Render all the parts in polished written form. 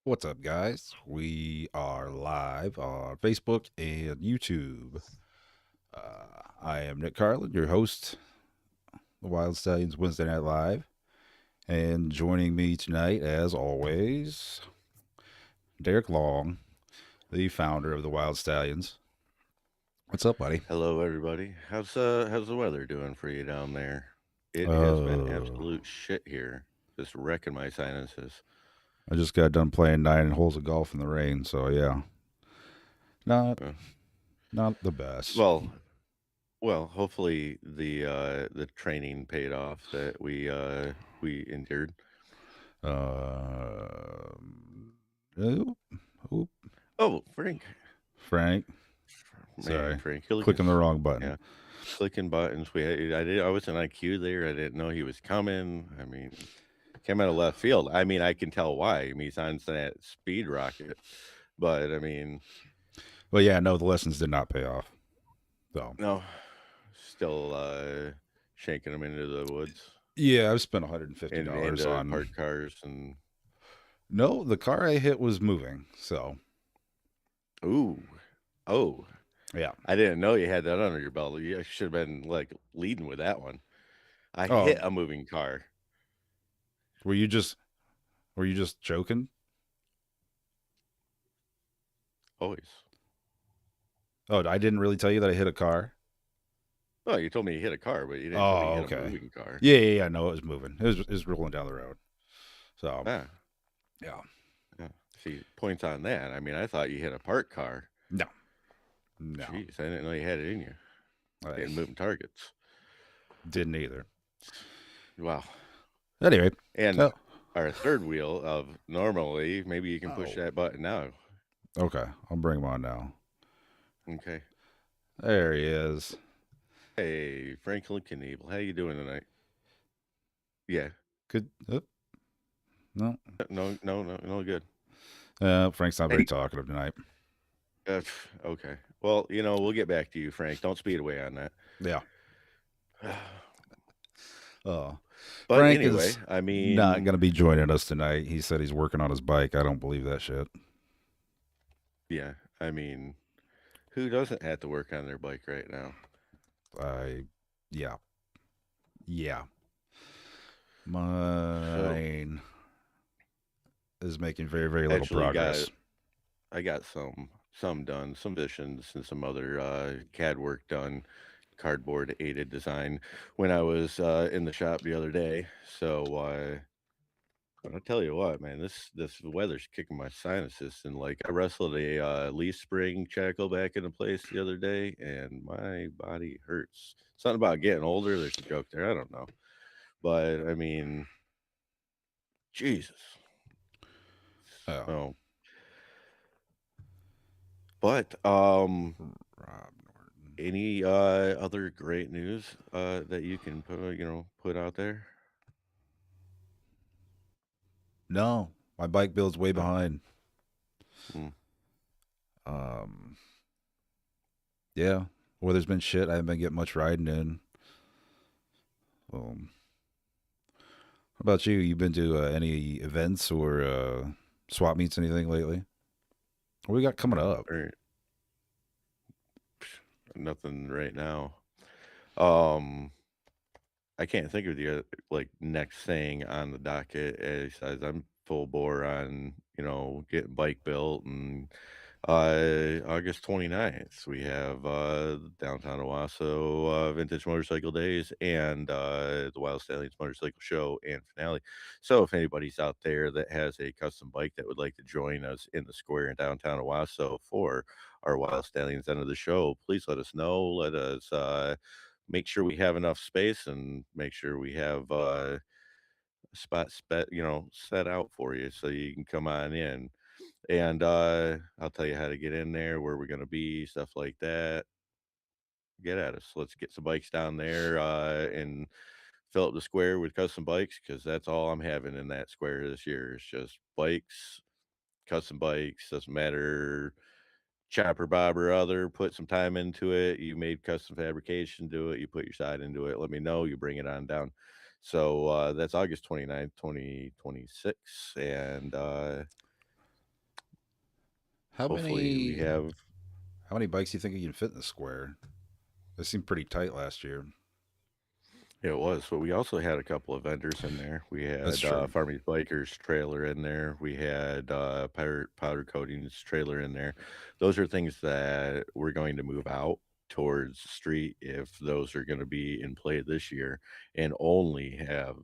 What's up, guys? We are live on Facebook and YouTube. I am Nick Carlin, your host, the Wyld Stallions Wednesday Night Live. And joining me tonight, as always, Derek Long, the founder of the Wyld Stallions. What's up, buddy? Hello, everybody. How's the weather doing for you down there? It has been Uh, absolute shit here, just wrecking my sinuses. I just got done playing 9 holes of golf in the rain, so yeah, not Uh, not the best. well, well, hopefully the training paid off that we endured. Oop, oop, Oh, Frank, Frank, man, sorry, Frank, you look clicking the wrong button. yeah, clicking buttons. I wasn't on cue there. I didn't know he was coming. I mean, came out of left field. I mean, I can tell why. I mean, he's on that speed rocket, but I mean, Well, yeah, no, the lessons did not pay off. So no, still shaking them into the woods yeah, I've spent $150 and into on. parked cars and No, the car I hit was moving. So ooh, oh, yeah. I didn't know you had that under your belt. You should have been like leading with that one. I hit Oh, a moving car. were you just were you just joking? Always. Oh, I didn't really tell you that I hit a car. Oh, you told me you hit a car, but you didn't tell me you Oh, hit a okay. moving car. Yeah. No, it was moving. It was rolling down the road. So Ah, yeah, yeah. See, points on that. I mean, I thought you hit a parked car. no, no, Jeez, I didn't know you had it in you. I Hitting moving targets. didn't either. Wow. Anyway, And oh, our third wheel of normally, maybe you can push oh, that button now. okay, I'll bring him on now. Okay. There he is. Hey, Franklin Knievel, how you doing tonight? Yeah. Good. No, No, good. Frank's not very Hey, talkative tonight. okay. Well, we'll get back to you, Frank. Don't speed away on that. Yeah. Uh, But Frank anyway, is I not mean, going to be joining us tonight. He said he's working on his bike. I don't believe that shit. yeah, I mean, who doesn't have to work on their bike right now? I, yeah, yeah. So Mine is making very, very little actually, got progress. I got some done, some visions and some other CAD work done, cardboard aided design when I was in the shop the other day. So but I tell you what, man, this weather's kicking my sinuses, and like I wrestled a leaf spring shackle back into place the other day, and my body hurts. Something about getting older. There's a joke there. I don't know, but I mean, Jesus. Oh, So, but Rob Norton. any other great news that you can put out there? No, my bike build's way Oh, behind. mm, Um, yeah. Weather's been shit. I haven't been getting much riding in. How about you? You been to any events or swap meets, anything lately? What we got coming up? or nothing right now. Um, I can't think of the like next thing on the docket. As says I'm full bore on getting bike built, and August 29th we have downtown Owasso Vintage Motorcycle Days and the Wild Stallions Motorcycle Show and finale. So if anybody's out there that has a custom bike that would like to join us in the square in downtown Owasso for our Wild Stallions end of the show, please let us know. Let us make sure we have enough space and make sure we have a set out for you so you can come on in. And I'll tell you how to get in there, where we're going to be, stuff like that. Get at us. Let's get some bikes down there and fill up the square with custom bikes, because that's all I'm having in that square this year. It's just bikes, custom bikes. Doesn't matter, chopper bob or other, put some time into it. You made custom fabrication, do it. You put your side into it. Let me know. You bring it on down. So that's August 29th, 2026. And How Hopefully, we many have. how many bikes do you think you can fit in the square? It seemed pretty tight last year. It was, but we also had a couple of vendors in there. We That's had true. Farmers Bikers trailer in there. We had Pirate Powder Coatings trailer in there. Those are things that we're going to move out towards the street if those are going to be in play this year, and only have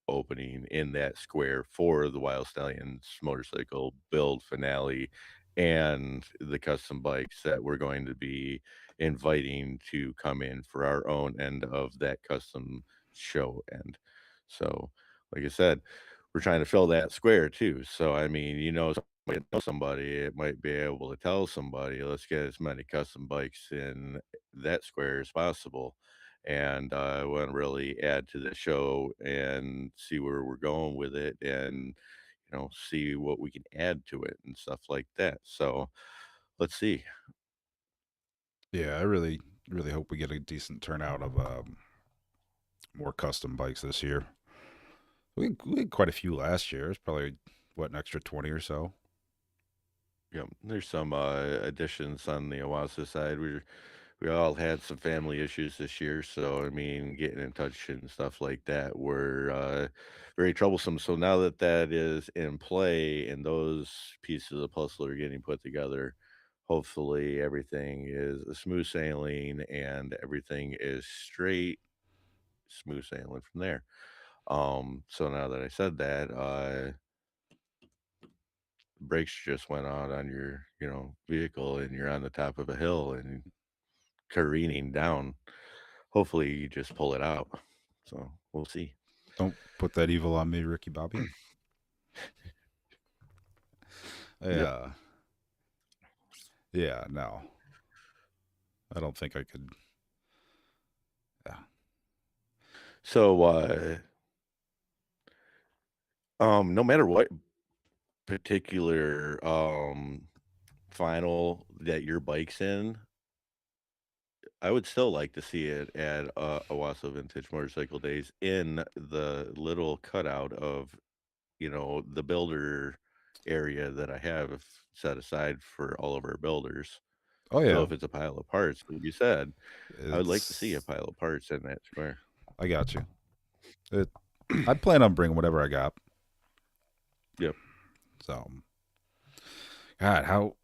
opening in that square for the Wild Stallions motorcycle build finale and the custom bikes that we're going to be inviting to come in for our own end of that custom show end. So, like I said, we're trying to fill that square too. So, I mean, somebody knows somebody, it might be able to tell somebody, let's get as many custom bikes in that square as possible, and I want to really add to the show and see where we're going with it, and see what we can add to it and stuff like that. So let's see. Yeah, I really hope we get a decent turnout of more custom bikes this year. We had quite a few last year. It's probably what an extra 20 or so. There's some additions on the Oasis side. We all had some family issues this year, so I mean, getting in touch and stuff like that were very troublesome. So now that that is in play and those pieces of the puzzle are getting put together, hopefully everything is a smooth sailing and everything is straight, smooth sailing from there. So now that I said that, brakes just went out on your, vehicle and you're on the top of a hill and careening down. Hopefully, you just pull it out. So we'll see. Don't put that evil on me, Ricky Bobby. Yep. Yeah, yeah, no, I don't think I could. Yeah, So, no matter what particular final that your bike's in, I would still like to see it at Owasso Vintage Motorcycle Days in the little cutout of the builder area that I have set aside for all of our builders. oh So yeah, if it's a pile of parts, like you said, I would like to see a it's. pile of parts in that square. I got you. It, I plan on bringing whatever I got. Yep, So, God, how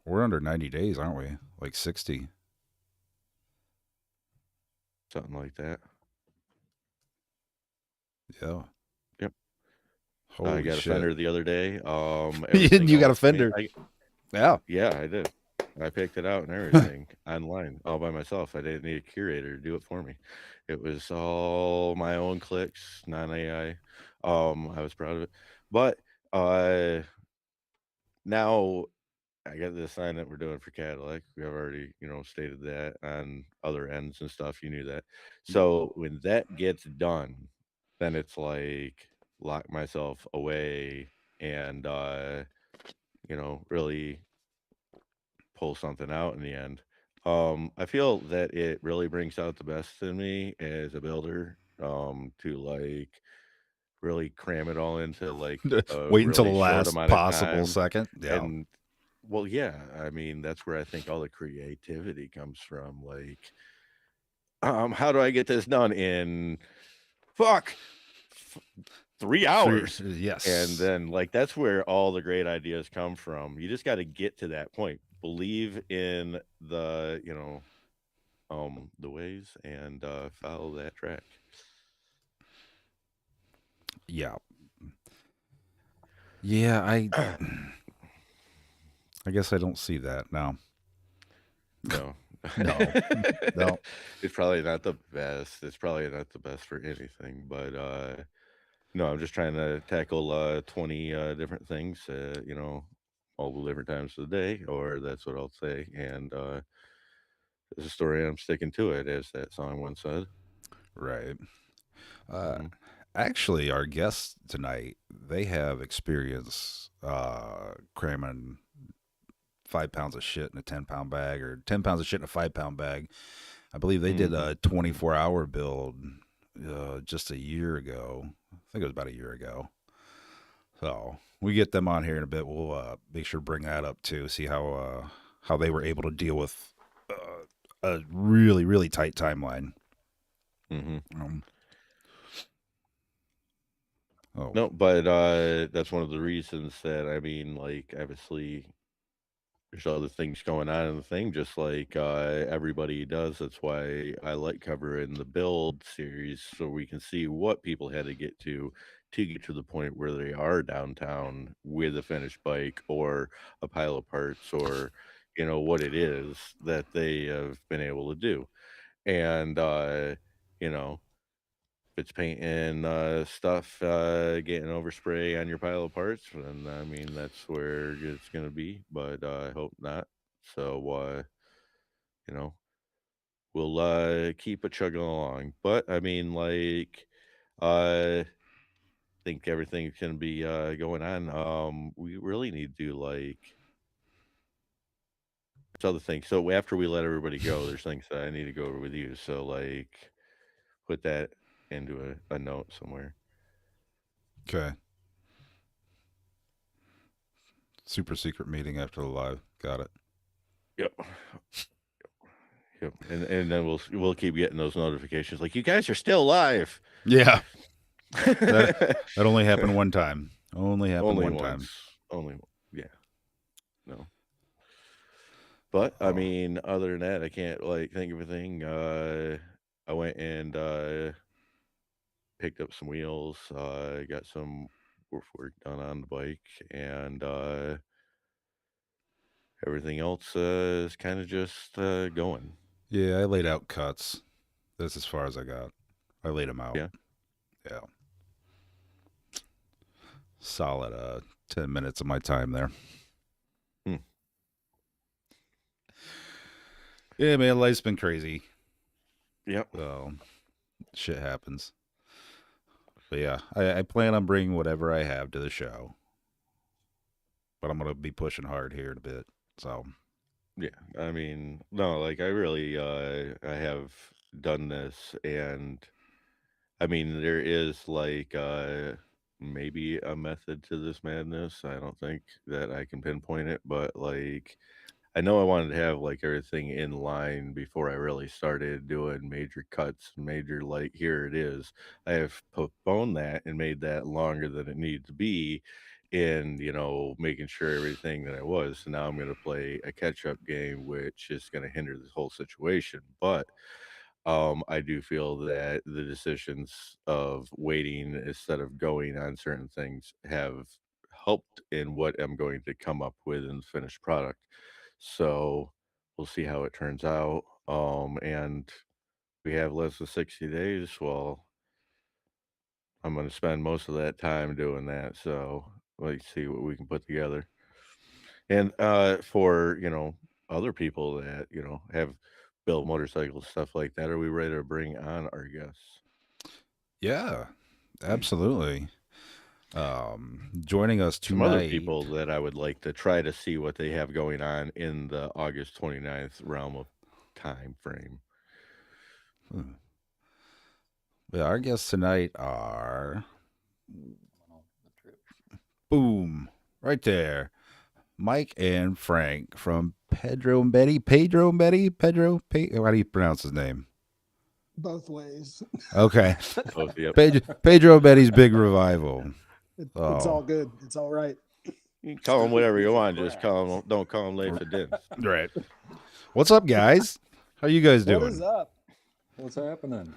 we're under 90 days, aren't we? Like 60. something like that. Yeah. Yep. I Holy got a shit. fender the other day. Everything You got a else. fender. Yeah. Yeah, I did. I picked it out and everything online all by myself. I didn't need a curator to do it for me. It was all my own clicks, non AI. I was proud of it. But uh, now I got this sign that we're doing for Cadillac. We have already, stated that on other ends and stuff. You knew that. So when that gets done, then it's like lock myself away and really pull something out in the end. I feel that it really brings out the best in me as a builder, to like really cram it all into like a Wait until the really short last amount of possible time. second. Yeah. And well, yeah, I mean, that's where I think all the creativity comes from. Like, how do I get this done in fuck f- 3. 3 hours? And Yes. then like that's where all the great ideas come from. You just got to get to that point. Believe in the ways and follow that track. Yeah. Yeah, I guess I don't see that now. No. No. No. It's probably not the best. It's probably not the best for anything, but no, I'm just trying to tackle 20 different things, all the different times of the day, or that's what I'll say. And it's a story. I'm sticking to it, as that song once said. Right. Uh Hmm. actually our guests tonight, they have experience cramming 5 pounds of shit in a 10-pound bag, or 10 pounds of shit in a 5 pound bag. I believe they did Hmm. a 24-hour build just a year ago. I think it was about a year ago. So we get them on here in a bit. We'll make sure to bring that up too. See how they were able to deal with a really really tight timeline. Hmm. Um, oh No, but that's one of the reasons that I mean, like, obviously, there's other things going on in the thing, just like everybody does. That's why I like covering the build series, so we can see what people had to get to the point where they are downtown with a finished bike or a pile of parts or what it is that they have been able to do. And you know if it's painting stuff, getting overspray on your pile of parts, then I mean that's where it's gonna be. But I hope not. So you know, we'll keep it chugging along. But I mean, like, I think everything's gonna be going on. We really need to do like there's other things. So after we let everybody go, there's things that I need to go over with you. So like, put that into a note somewhere. okay. Super secret meeting after the live. Got it. Yep. Yep, and then we'll keep getting those notifications like you guys are still live. Yeah. That that only happened one time. Only happened Only one once. time. Yeah. No. But I Oh mean, other than that, I can't like think of anything. I went and picked up some wheels. Got some roof work done on the bike, and everything else is kind of just going. yeah, I laid out cuts. That's as far as I got. I laid them out. Yeah. Yeah, solid 10 minutes of my time there. Hmm. Yeah, man, life's been crazy. Yep. So shit happens. But yeah, I plan on bringing whatever I have to the show. But I'm gonna be pushing hard here in a bit. So Yeah, I mean, no, like I really I have done this and I mean there is like maybe a method to this madness. I don't think that I can pinpoint it, but like I know I wanted to have like everything in line before I really started doing major cuts, major like here it is. I have postponed that and made that longer than it needed to be in, making sure everything that I was. So now I'm going to play a catch up game, which is going to hinder this whole situation. But I do feel that the decisions of waiting instead of going on certain things have helped in what I'm going to come up with in the finished product. So we'll see how it turns out. And we have less than 60 days. Well, I'm going to spend most of that time doing that. So let's see what we can put together. And for, other people that, have built motorcycles, stuff like that, are we ready to bring on our guests? yeah, absolutely. Joining us Some other tonight. people that I would like to try to see what they have going on in the August 29th realm of time frame. Hmm, yeah, our guests tonight are boom right there. Mike and Frank from Pedro and Betty. Pedro and Betty. How do you pronounce his name? Both ways. Okay. Both, yep. Pedro and Betty's Big Revival. It's Oh, all good. It's all right. You can call them whatever you want. Just call them. Don't call them late for dinner. right. What's up, guys? How you guys What doing? is up? What's happening?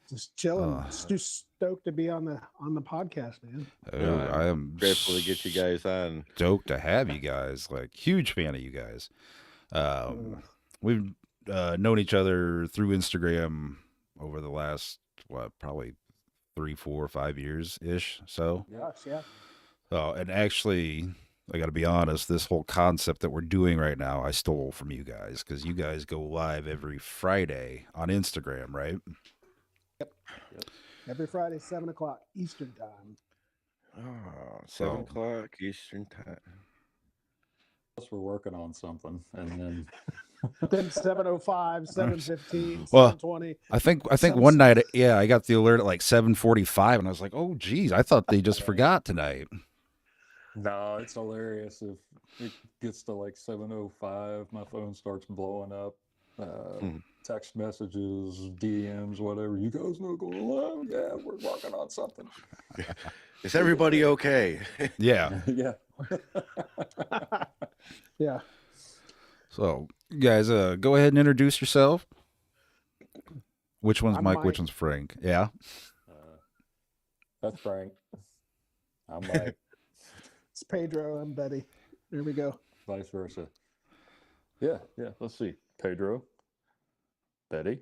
Just chilling. Uh. Just stoked to be on the podcast, man. Oh, I am Grateful to get you guys on. stoked to have you guys. Like, huge fan of you guys. We've known each other through Instagram over the last probably 3, 4, 5 years ish. So, Gosh, yeah. and actually, I got to be honest. This whole concept that we're doing right now, I stole from you guys because you guys go live every Friday on Instagram, right? Every Friday, 7:00 Eastern time. Oh, 7 o'clock Eastern time. Plus, we're working on something, and then Then 7:05, 7:15, Well, 7:20. I think one night, yeah, I got the alert at like 7:45, and I was like, oh, geez, I thought they just forgot tonight. No, it's hilarious. If it gets to like 7:05, my phone starts blowing up. Hmm. Text messages, DMs, whatever. You guys not going live? Yeah, we're working on something. Is everybody okay? Yeah. Yeah. Yeah. So, you guys, go ahead and introduce yourself. Which one's I'm Mike? Mike. Which one's Frank? Yeah. That's Frank. I'm Mike. It's Pedro. I'm Betty. There we go. Vice versa. Yeah, yeah. Let's see. Pedro. Betty.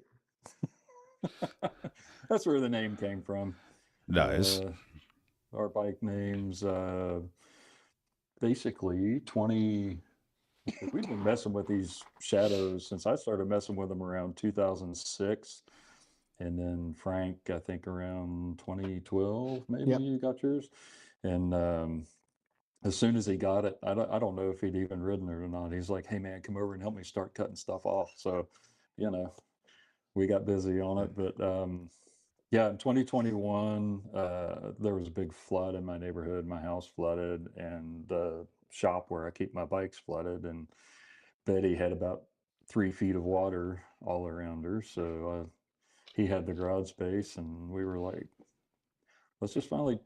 That's where the name came from. Nice. Our bike names, basically 20. We've been messing with these shadows since I started messing with them around 2006. And then Frank, I think around 2012, maybe Yep. you got yours. And as soon as he got it, I don't know if he'd even ridden it or not. He's like, hey, man, come over and help me start cutting stuff off. So, we got busy on it. But yeah, in 2021, there was a big flood in my neighborhood. My house flooded, and the shop where I keep my bikes flooded. And Betty had about 3 feet of water all around her. So he had the garage space, and we were like, let's just finally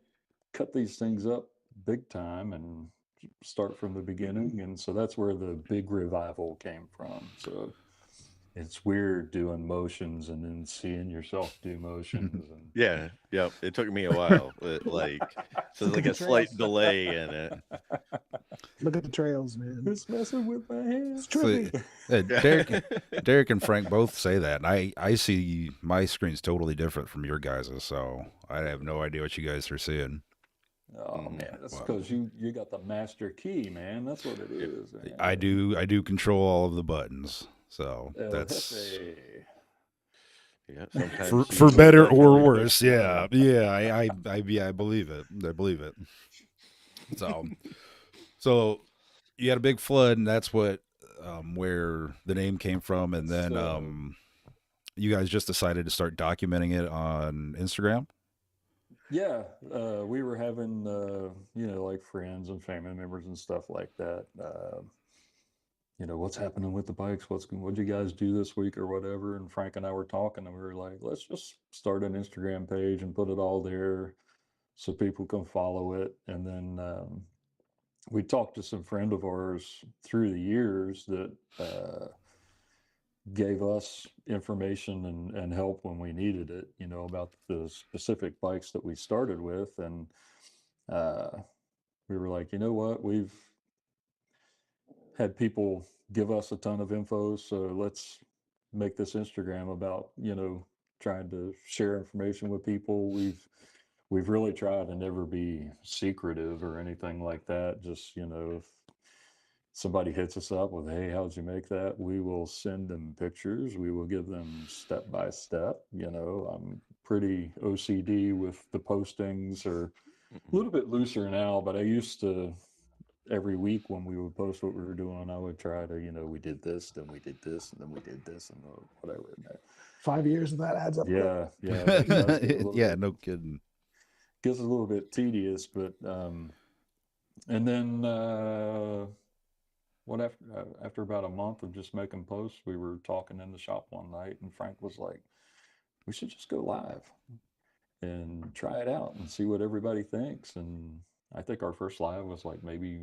cut these things up big time and start from the beginning. And so that's where the big revival came from. So it's weird doing motions and then seeing yourself do motions. And Yeah, yep. It took me a while. So there's Look like at a the slight trails. delay in it. Look at the trails, man. it's messing with my hands. It's trippy. Derek and Frank both say that, and I see my screen's totally different from your guys's, so I have no idea what you guys are seeing. Oh man, that's Wow. because you got the master key, man. That's what it is. Man. I do control all of the buttons, so El that's Jefe. Yeah, sometimes for you better or definitely push worse. the button. Yeah. I believe it. I believe it. So you had a big flood, and that's what where the name came from, and then So- you guys just decided to start documenting it on Instagram. Yeah, we were having, like friends and family members and stuff like that. What's happening with the bikes? What'd you guys do this week or whatever? And Frank and I were talking, and we were like, let's just start an Instagram page and put it all there so people can follow it. And then we talked to some friend of ours through the years that gave us information and help when we needed it, about the specific bikes that we started with. And we were like, you know what? We've had people give us a ton of info, so let's make this Instagram about, trying to share information with people. We've really tried to never be secretive or anything like that. Just, if somebody hits us up with, hey, how'd you make that? We will send them pictures. We will give them step by step. I'm pretty OCD with the postings, or a little bit looser now, but I used to, every week when we would post what we were doing, I would try to, we did this, then we did this, and then we did this, and whatever. 5 years of that adds up. quick. Yeah, yeah. It does get a little Yeah, bit- no kidding. gets a little bit tedious, but and then after about a month of just making posts, we were talking in the shop one night, and Frank was like, we should just go live and try it out and see what everybody thinks. And I think our first live was like maybe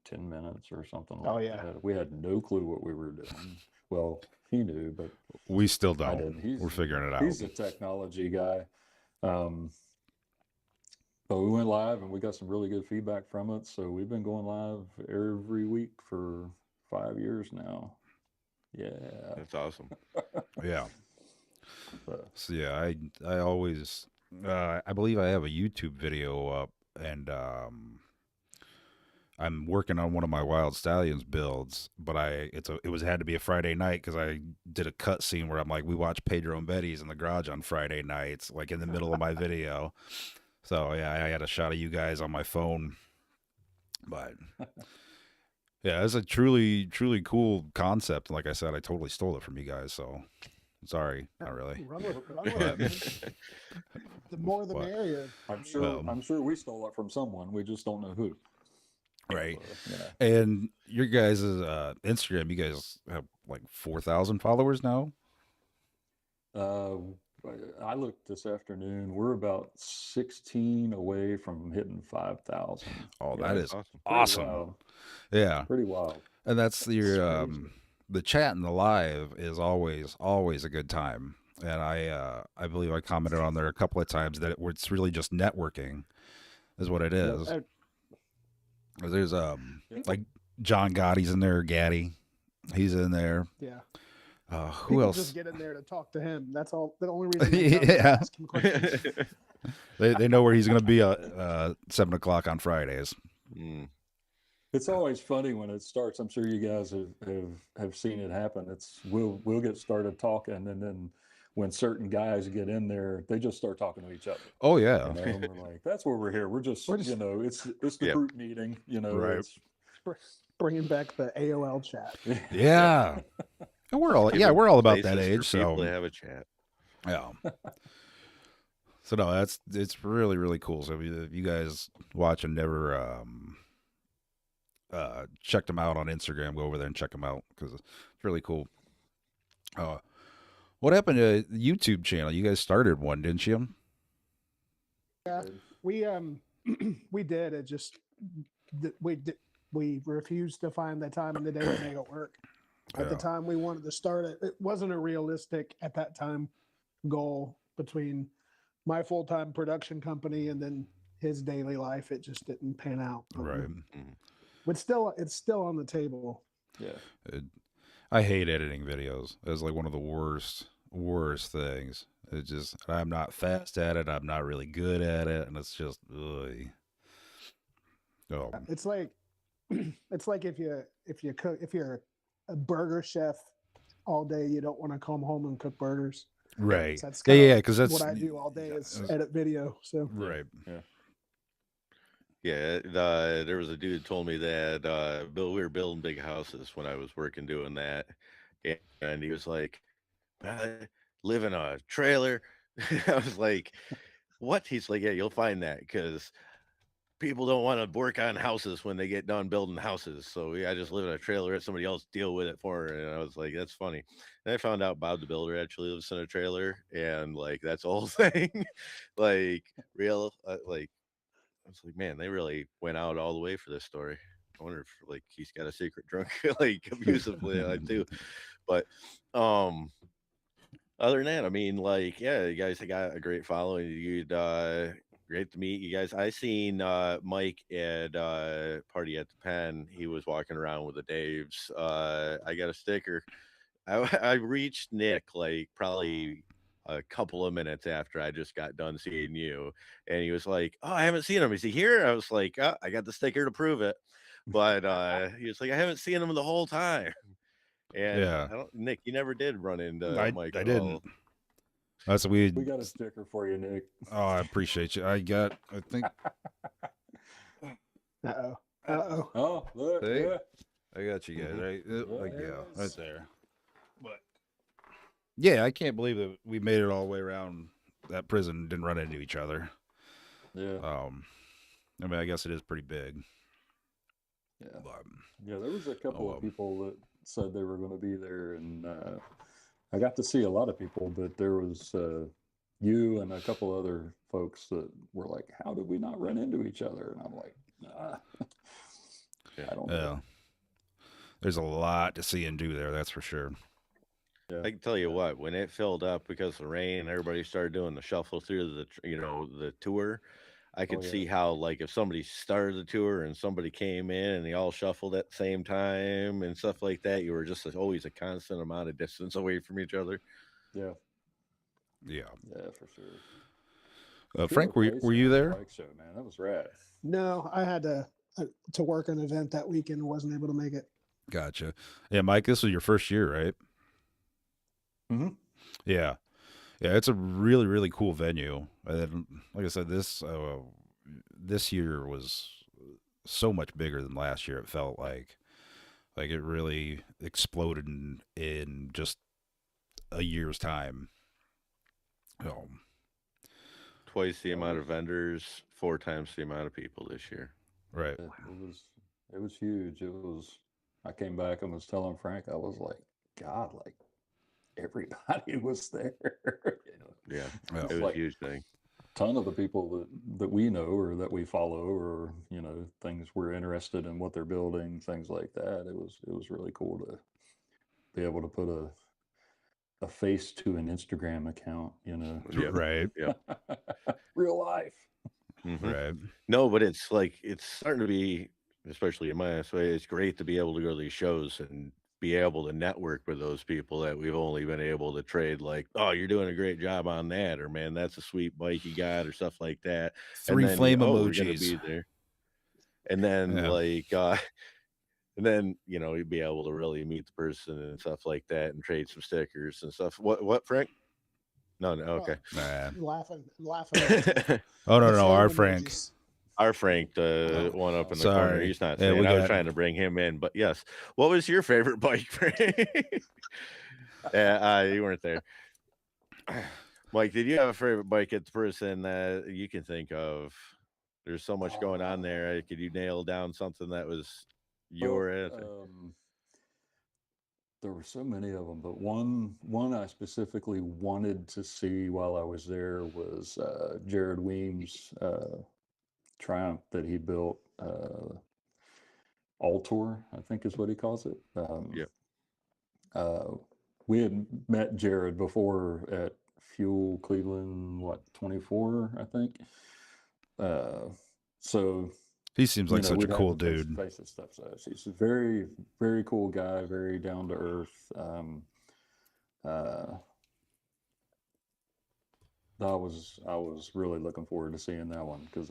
10 minutes or something like Oh, yeah. that. We had no clue what we were doing. Well, he knew, but We still I don't. didn't. We're figuring it out. He's a technology guy. But we went live and we got some really good feedback from it. So we've been going live every week for 5 years now. Yeah. That's awesome. Yeah. But, So yeah, I always I believe I have a YouTube video up, and I'm working on one of my Wyld Stallions builds, but it had to be a Friday night because I did a cut scene where I'm like, we watch Pedro and Betty's in the garage on Friday nights, like in the middle of my video. So yeah, I had a shot of you guys on my phone, but yeah, it's a truly cool concept. Like I said, I totally stole it from you guys, so sorry, not really. Run with it, man. The more the What? merrier. I'm sure we stole it from someone. We just don't know who. Right. You know. And your guys' Instagram, you guys have like 4,000 followers now. Uh, I looked this afternoon. We're about 16 away from hitting 5,000. Oh, Yeah, that That's is awesome. pretty awesome. wild. Yeah. Pretty wild. And that's It's your crazy. the chat and the live is always a good time. And I believe I commented on there a couple of times that it's really just networking is what it Yep. is. There's Yep. like John Gotti's in there, Gaddy. He's in there. Yeah. Who People else? just get in there to talk to him. That's all. The only reason they come is to Yeah. ask him questions. They know where he's going to be at 7 o'clock on Fridays. Mm. It's always funny when it starts. I'm sure you guys have seen it happen. We'll get started talking, and then when certain guys get in there, they just start talking to each other. Oh yeah, You know, and we're like, that's what we're here. We're just We're you know, it's the Yep. group meeting. You know, Right. it's Bringing back the AOL chat. yeah. And we're all Give 'em we're all about places that for age. people So to have a chat. yeah. So no, it's really cool. So if you guys watch and never checked them out on Instagram, go over there and check them out because it's really cool. What happened to the YouTube channel? You guys started one, didn't you? Yeah, we we did. It just we refused to find the time in the day to make it work. At the Yeah. time we wanted to start it, it wasn't a realistic at that time goal between my full-time production company and then his daily life. It just didn't pan out. But Right. it's still on the table. yeah. I hate editing videos. It's like one of the worst things. It just I'm not fast at it. I'm not really good at it, and it's just ugh. Oh, It's like it's like if you're a burger chef all day, you don't want to come home and cook burgers. right. So that's Yeah, kinda yeah, because that's what I do all day is that's- edit video. So right. Yeah, there was a dude told me that we were building big houses when I was working doing that, and he was like, "I live in a trailer." I was like, "What?" He's like, "Yeah, you'll find that because people don't want to work on houses when they get done building houses. So yeah, I just live in a trailer, let somebody else deal with it for her." And I was like, "That's funny." And I found out Bob the Builder actually lives in a trailer, and like that's the whole thing, like real, like. I was like, man, they really went out all the way for this story. I wonder if like he's got a secret drunk like abusively too. But other than that, I mean, like, yeah, you guys have got a great following. You'd great to meet you guys. I seen Mike at party at the pen. He was walking around with the Daves. I got a sticker. I reached Nick like probably a couple of minutes after I just got done seeing you, and he was like, "Oh, I haven't seen him. Is he here?" I was like, "Oh, I got the sticker to prove it." But he was like, "I haven't seen him the whole time." And Yeah. Nick, you never did run into I Mike I at didn't. all. That's weird. We got a sticker for you, Nick. Oh, I appreciate you. I think uh-oh. Uh-oh. Oh, look, See? yeah. I got you guys right. Like There yeah, it right is. there. But yeah, I can't believe that we made it all the way around that prison and didn't run into each other. Yeah, I mean, I guess it is pretty big. yeah, But, yeah. There was a couple well. of people that said they were going to be there, and I got to see a lot of people, but there was you and a couple other folks that were like, "How did we not run into each other?" And I'm like, "Nah, I don't yeah, know." there's a lot to see and do there. That's for sure. Yeah, I can tell you what, when it filled up because of the rain, everybody started doing the shuffle through the tour. I could yeah. see how like if somebody started the tour and somebody came in and they all shuffled at the same time and stuff like that, you were just always a constant amount of distance away from each other. yeah, Yeah. yeah, for sure. Frank, Killer were you Pace there? Bike show, man, that was rad. No, I had to work an event that weekend and wasn't able to make it. Gotcha. Yeah, Mike, this was your first year, right? Mm-hmm. Yeah. Yeah, it's a really cool venue. And then, like I said, this year was so much bigger than last year. It felt like it really exploded in just a year's time. Twice the amount of vendors, 4 times the amount of people this year. Right. It was It was huge. It was. I came back and was telling Frank, I was like, God, like everybody was there. Yeah, Yeah. it It's was a like huge thing. ton of the people that we know or that we follow or things we're interested in what they're building, things like that. It was really cool to be able to put a face to an Instagram account, Yep. Right. Yep. real life. Hmm. Right. No, but it's like it's starting to be, especially in my way, it's great to be able to go to these shows and be able to network with those people that we've only been able to trade like, oh, you're doing a great job on that, or man, that's a sweet bike you got, or stuff like that. And 3 then flame oh, we're gonna emojis. be there. And then Yeah. like and then you'd be able to really meet the person and stuff like that and trade some stickers and stuff. What, Frank? No, okay. Nah. I'm laughing at Oh no, the no, flame our Frank. emojis. Our Frank, the one up in the corner, Sorry. he's not Yeah, saying. we I was got. trying to bring him in, but yes. What was your favorite bike, Frank? Yeah, you weren't there. Mike, did you have a favorite bike at the person that you can think of? There's so much going on there. Could you nail down something that was Well, your answer? there were so many of them, but one I specifically wanted to see while I was there was Jared Weems' Triumph that he built, Altor, I think is what he calls it. Yep. We had met Jared before at Fuel Cleveland, 24, I think. So He seems like such a we'd cool have the dude. face-to-face and stuff. So he's a very, very cool guy, very down to earth. I was really looking forward to seeing that one because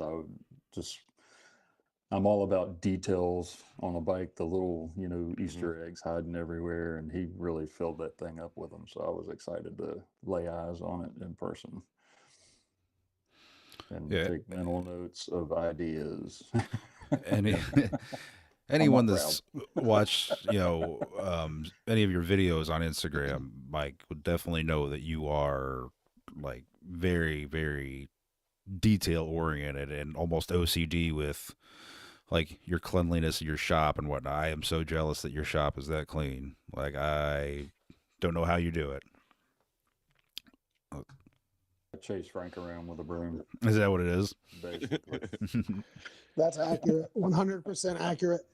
I'm all about details on a bike, the little Easter eggs hiding everywhere, and he really filled that thing up with them. So I was excited to lay eyes on it in person and Yeah. take mental notes of ideas. Any anyone that's watched, any of your videos on Instagram, Mike, would definitely know that you are like very, very detail oriented and almost OCD with like your cleanliness of your shop and whatnot. I am so jealous that your shop is that clean. Like I don't know how you do it. I chase Frank around with a broom, Is that what it is? basically. That's accurate. 100% accurate.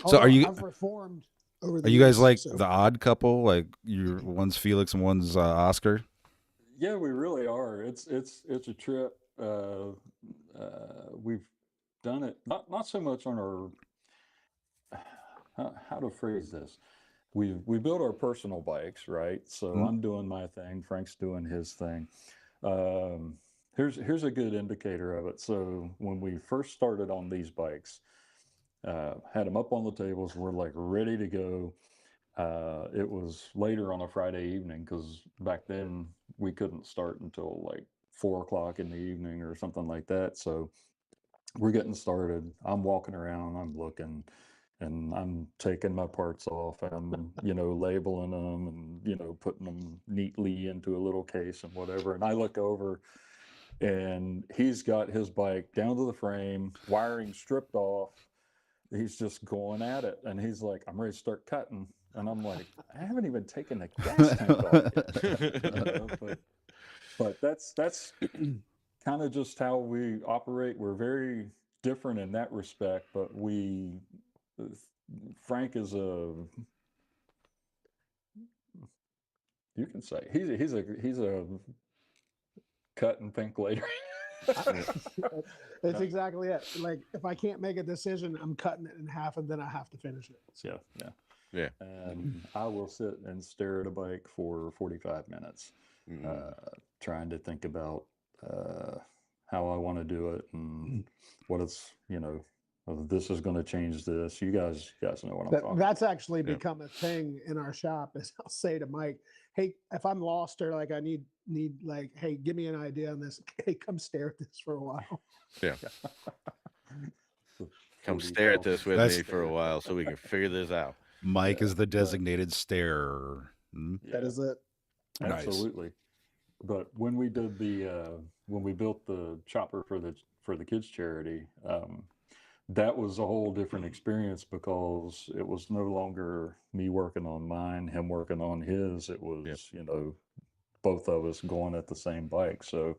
So are you I've reformed over the are you guys years, like so. the odd couple? Like you're one's Felix and one's Oscar? Yeah, we really are. It's a trip. We've done it not so much on our how to phrase this. We built our personal bikes, right? So I'm doing my thing, Frank's doing his thing. Here's a good indicator of it. So when we first started on these bikes, had them up on the tables, we're like ready to go. It was later on a Friday evening because back then we couldn't start until like 4 o'clock in the evening or something like that. So we're getting started. I'm walking around, I'm looking, and I'm taking my parts off and I'm, labeling them and, putting them neatly into a little case and whatever. And I look over and he's got his bike down to the frame, wiring stripped off. He's just going at it. And he's like, I'm ready to start cutting. And I'm like, I haven't even taken the gas tank off yet. But that's kind of just how we operate. We're very different in that respect, but Frank is you can say he's a cut and think later. That's exactly it. Like if I can't make a decision, I'm cutting it in half and then I have to finish it. So. Yeah. And I will sit and stare at a bike for 45 minutes, trying to think about how I want to do it and what it's, this is going to change this. You guys know what I'm talking about. That's actually become a thing in our shop. Is I'll say to Mike, "Hey, if I'm lost or like I need like, hey, give me an idea on this. Hey, come stare at this for a while." Yeah. Come stare at this with me for a while so we can figure this out. Mike is the designated starer. That is it. Absolutely. Nice. But when we did when we built the chopper for the kids charity, that was a whole different experience because it was no longer me working on mine, him working on his. It was, you know, both of us going at the same bike. So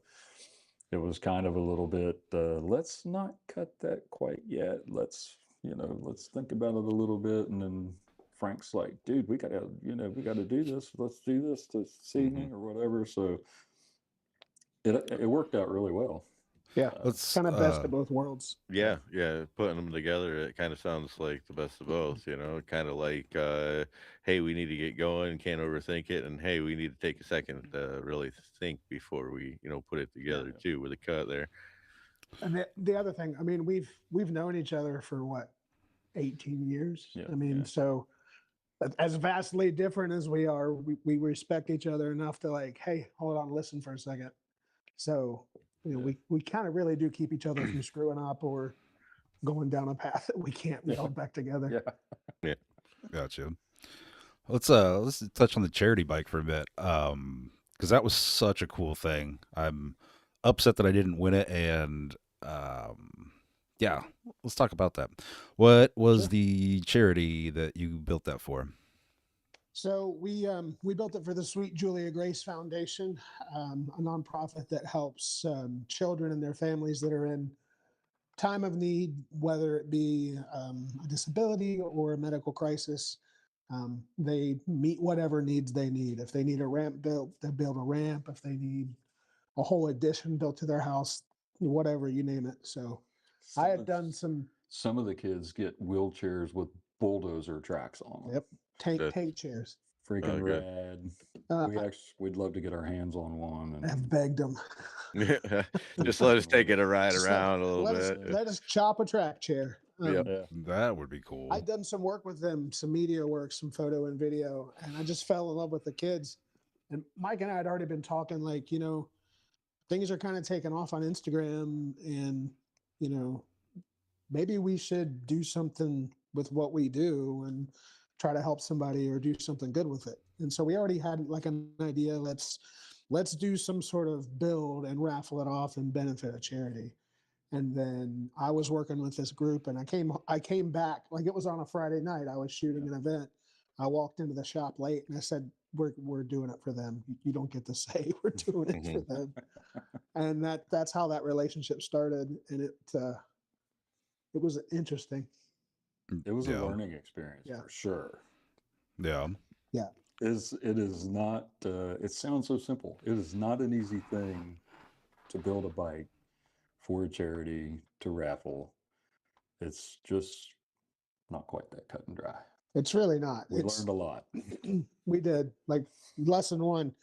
it was kind of a little bit, let's not cut that quite yet. Let's, you know, let's think about it a little bit. And then Frank's like, dude, we gotta, you know, we gotta do this. Let's do this this evening or whatever. So it worked out really well. Yeah. Let's Kind of best of both worlds. Yeah, yeah, putting them together, it kind of sounds like the best of both, you know, kind of like, hey, we need to get going, can't overthink it, and hey, we need to take a second to really think before we, you know, put it together too with a cut there. And the other thing, I mean, we've known each other for what, 18 years? Yeah, I mean, yeah. so as vastly different as we are, we respect each other enough to like, hey, hold on, listen for a second. So, you know, we kind of really do keep each other from screwing up or going down a path that we can't weld back together. Yeah. Gotcha. Let's touch on the charity bike for a bit. Because that was such a cool thing. I'm upset that I didn't win it, and yeah, let's talk about that. What was Sure. the charity that you built that for? So we built it for the Sweet Julia Grace Foundation, a nonprofit that helps children and their families that are in time of need, whether it be a disability or a medical crisis. They meet whatever needs they need. If they need a ramp built, they build a ramp. If they need a whole addition built to their house, whatever, you name it. So I had done Some of the kids get wheelchairs with bulldozer tracks on them. yep, That's- tank chairs. Freaking good. rad. We'd love to get our hands on one. I've And begged them. Just let us take it a ride Just around a little let us, bit. let us chop a track chair. Yep. yeah, That would be cool. I'd done some work with them, some media work, some photo and video, and I just fell in love with the kids. And Mike and I had already been talking, like, you know, things are kind of taking off on Instagram, and, you know, maybe we should do something with what we do and try to help somebody or do something good with it. And so we already had like an idea. Let's do some sort of build and raffle it off and benefit a charity. And then I was working with this group, and I came back like it was on a Friday night. I was shooting an event. I walked into the shop late, and I said, "We're doing it for them. You don't get to say we're doing it for them." And that's how that relationship started, and it was interesting. it was Yeah. a learning experience Yeah. for sure. Yeah. It is not. It sounds so simple. It is not an easy thing to build a bike for a charity to raffle. It's just not quite that cut and dry. It's really not. We learned a lot. We did like lesson one: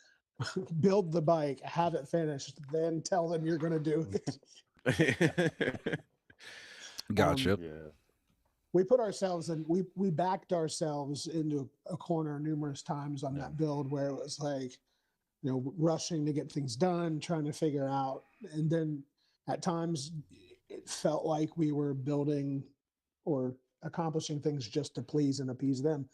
build the bike, have it finished, then tell them you're going to do it. Gotcha. Yeah. We put ourselves in. We backed ourselves into a corner numerous times on that build where it was like, you know, rushing to get things done, trying to figure out, and then at times it felt like we were building or accomplishing things just to please and appease them.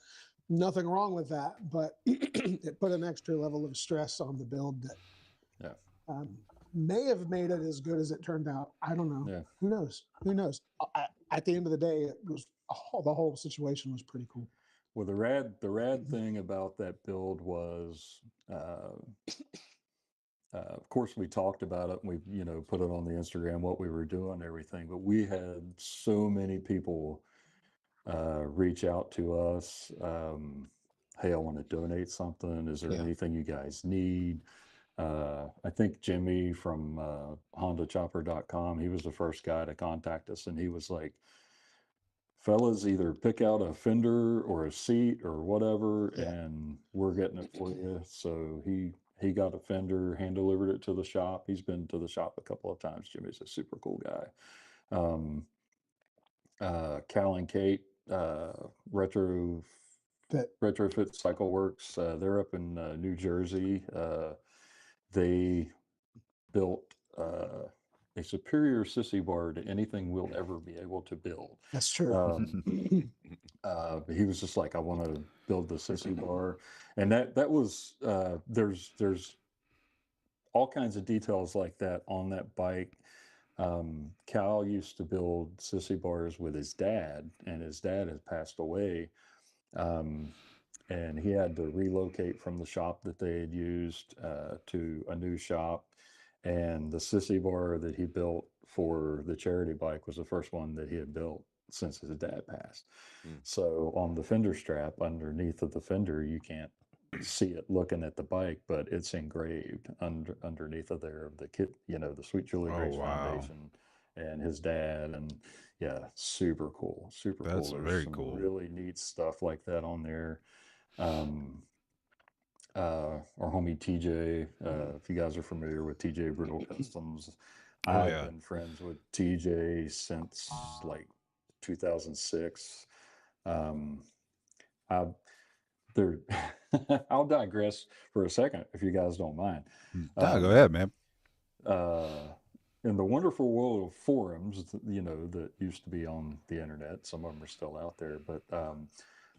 Nothing wrong with that, but it put an extra level of stress on the build that may have made it as good as it turned out. I don't know. Yeah. Who knows? Who knows? At the end of the day, it was the whole situation was pretty cool. Well, the rad thing about that build was, of course, we talked about it. And we, put it on the Instagram what we were doing, and everything. But we had so many people reach out to us. Hey, I want to donate something. Is there anything you guys need? I think Jimmy from HondaChopper.com, he was the first guy to contact us, and he was like, fellas, either pick out a fender or a seat or whatever, and we're getting it for you. So he got a fender, hand delivered it to the shop. He's been to the shop a couple of times. Jimmy's a super cool guy. Cal and Kate, Retrofit Cycle Works, they're up in New Jersey. They built a superior sissy bar to anything we'll ever be able to build. That's true. He was just like, I want to build the sissy bar, and that was there's all kinds of details like that on that bike Cal used to build sissy bars with his dad, and his dad has passed away. Um, and he had to relocate from the shop that they had used to a new shop. And the sissy bar that he built for the charity bike was the first one that he had built since his dad passed. Mm. So on the fender strap underneath of the fender, you can't see it looking at the bike, but it's engraved underneath of there the kit, the Sweet Julie Oh, Grace wow. Foundation and his dad. And yeah, super cool. Super That's cool. There's very some cool. really neat stuff like that on there. Our homie TJ, if you guys are familiar with TJ Brittle Customs, Oh, I've yeah. been friends with TJ since like 2006. I there I'll digress for a second if you guys don't mind. Nah, go ahead, man. In the wonderful world of forums, that used to be on the internet, some of them are still out there, but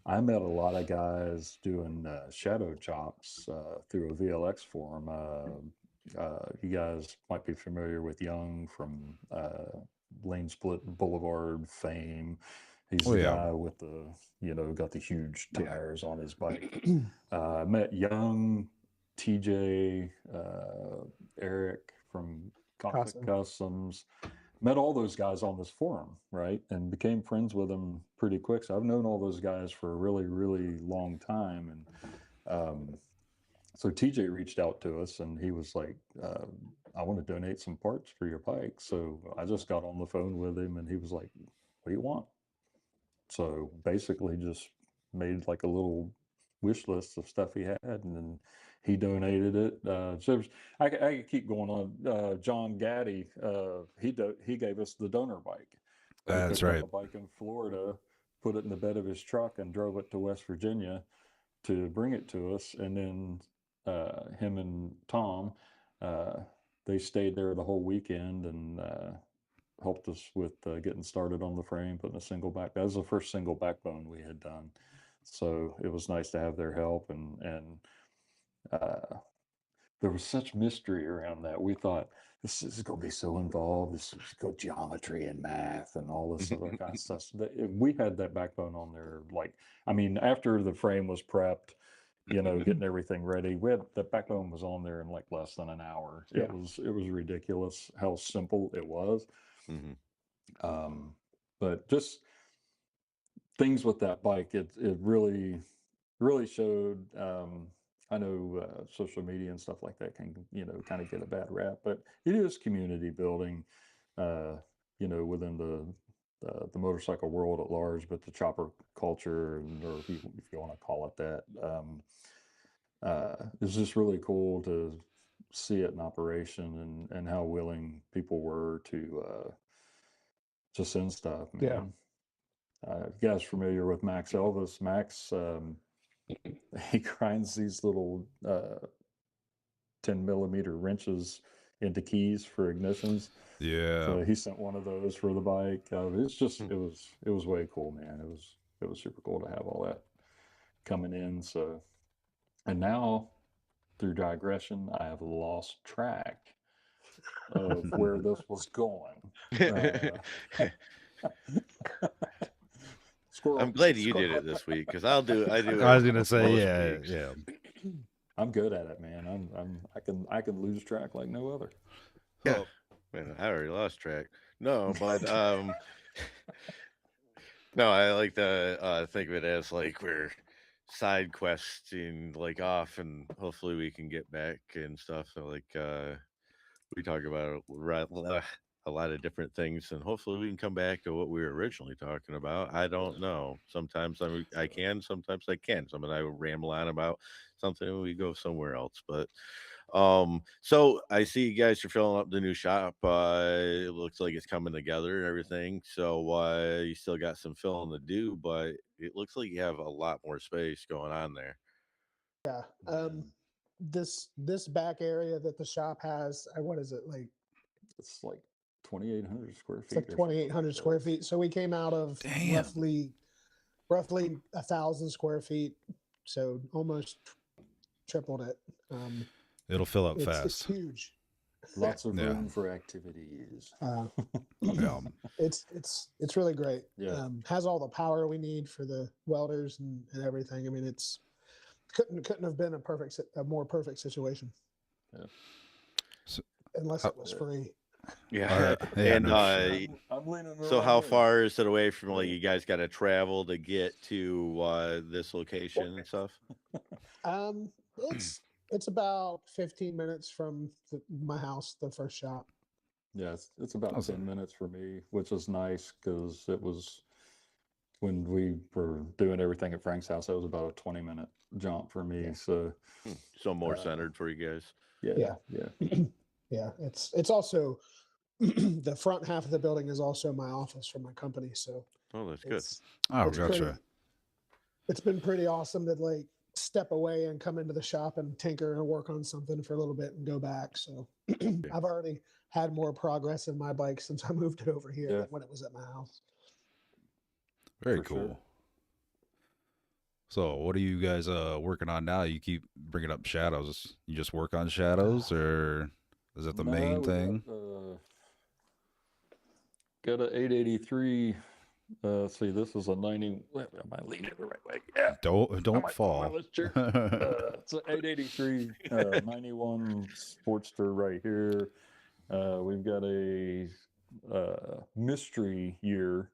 I met a lot of guys doing shadow chops through a VLX forum. You guys might be familiar with Young from Lane Split Boulevard fame. He's Oh, the yeah. guy with got the huge tires on his bike. I met Young, TJ, Eric from Cosmic Customs. Met all those guys on this forum, right? And became friends with them pretty quick. So I've known all those guys for a really, really long time. And so TJ reached out to us and he was like, I want to donate some parts for your bike. So I just got on the phone with him and he was like, what do you want? So basically just made like a little wish list of stuff he had, and then he donated it. So I could keep going on. John Gaddy, he gave us the donor bike. He That's picked right. up a bike in Florida, put it in the bed of his truck, and drove it to West Virginia to bring it to us. And then him and Tom, they stayed there the whole weekend and helped us with getting started on the frame, putting a single back. That was the first single backbone we had done. So it was nice to have their help, and there was such mystery around that. We thought this is going to be so involved. This is go geometry and math and all this other kind of stuff. So we had that backbone on there. Like, I mean, after the frame was prepped, getting everything ready, the backbone was on there in like less than an hour. Yeah. It was ridiculous how simple it was. But just things with that bike, it really showed. I know social media and stuff like that can kind of get a bad rap, but it is community building. Within the motorcycle world at large, but the chopper culture, or if you want to call it that, it's just really cool to see it in operation and how willing people were to send stuff, man. You guys familiar with Max Elvis? Max, he grinds these little 10 millimeter wrenches into keys for ignitions. Yeah. So he sent one of those for the bike. It's just it was way cool, man. It was super cool to have all that coming in. So, and now through digression, I have lost track of where this was going. I'm glad you did it this week because I do. I was gonna say, most weeks. yeah. I'm good at it, man. I can lose track like no other. Yeah, man, I already lost track. No, but no, I like to think of it as like we're side questing like off, and hopefully we can get back and stuff. So like we talk about a lot of different things, and hopefully we can come back to what we were originally talking about. I don't know. Sometimes I can, sometimes I can't. Sometimes I ramble on about something and we go somewhere else. But so I see you guys are filling up the new shop. It looks like it's coming together and everything. So you still got some filling to do, but it looks like you have a lot more space going on there. Yeah. This back area that the shop has, what is it like? It's like 2,800 square feet. It's like 2,800 square feet. So we came out of roughly 1,000 square feet, so almost tripled it. It'll fill up It's fast. huge. Lots of Yeah. room for activities. Yeah. It's really great. Yeah. Has all the power we need for the welders and everything. I mean, it's couldn't have been a more perfect situation. Yeah. So, Unless how- it was free. Yeah. yeah, And no shit. I'm leaning the so wrong how way. far is it away from like Yeah. you guys got to travel to get to this location and stuff? Um, it's about 15 minutes from my house, the first shop. Yeah, it's about Awesome. 10 minutes for me, which is nice because it was when we were doing everything at Frank's house, it was about a 20-minute jump for me. Yeah. So So more centered for you guys. yeah. Yeah, it's also the front half of the building is also my office for my company. So Oh, that's good. Oh, it's gotcha. it's been pretty awesome to like step away and come into the shop and tinker and work on something for a little bit and go back. So I've already had more progress in my bike since I moved it over here Yeah. than when it was at my house. Very For cool. sure. So, what are you guys working on now? You keep bringing up shadows. You just work on shadows, or is that the No, main we thing? got a 883. See, this is a 90. Am I leaning it the right way? Yeah. Don't fall. It's an 883 91 Sportster right here. We've got a mystery year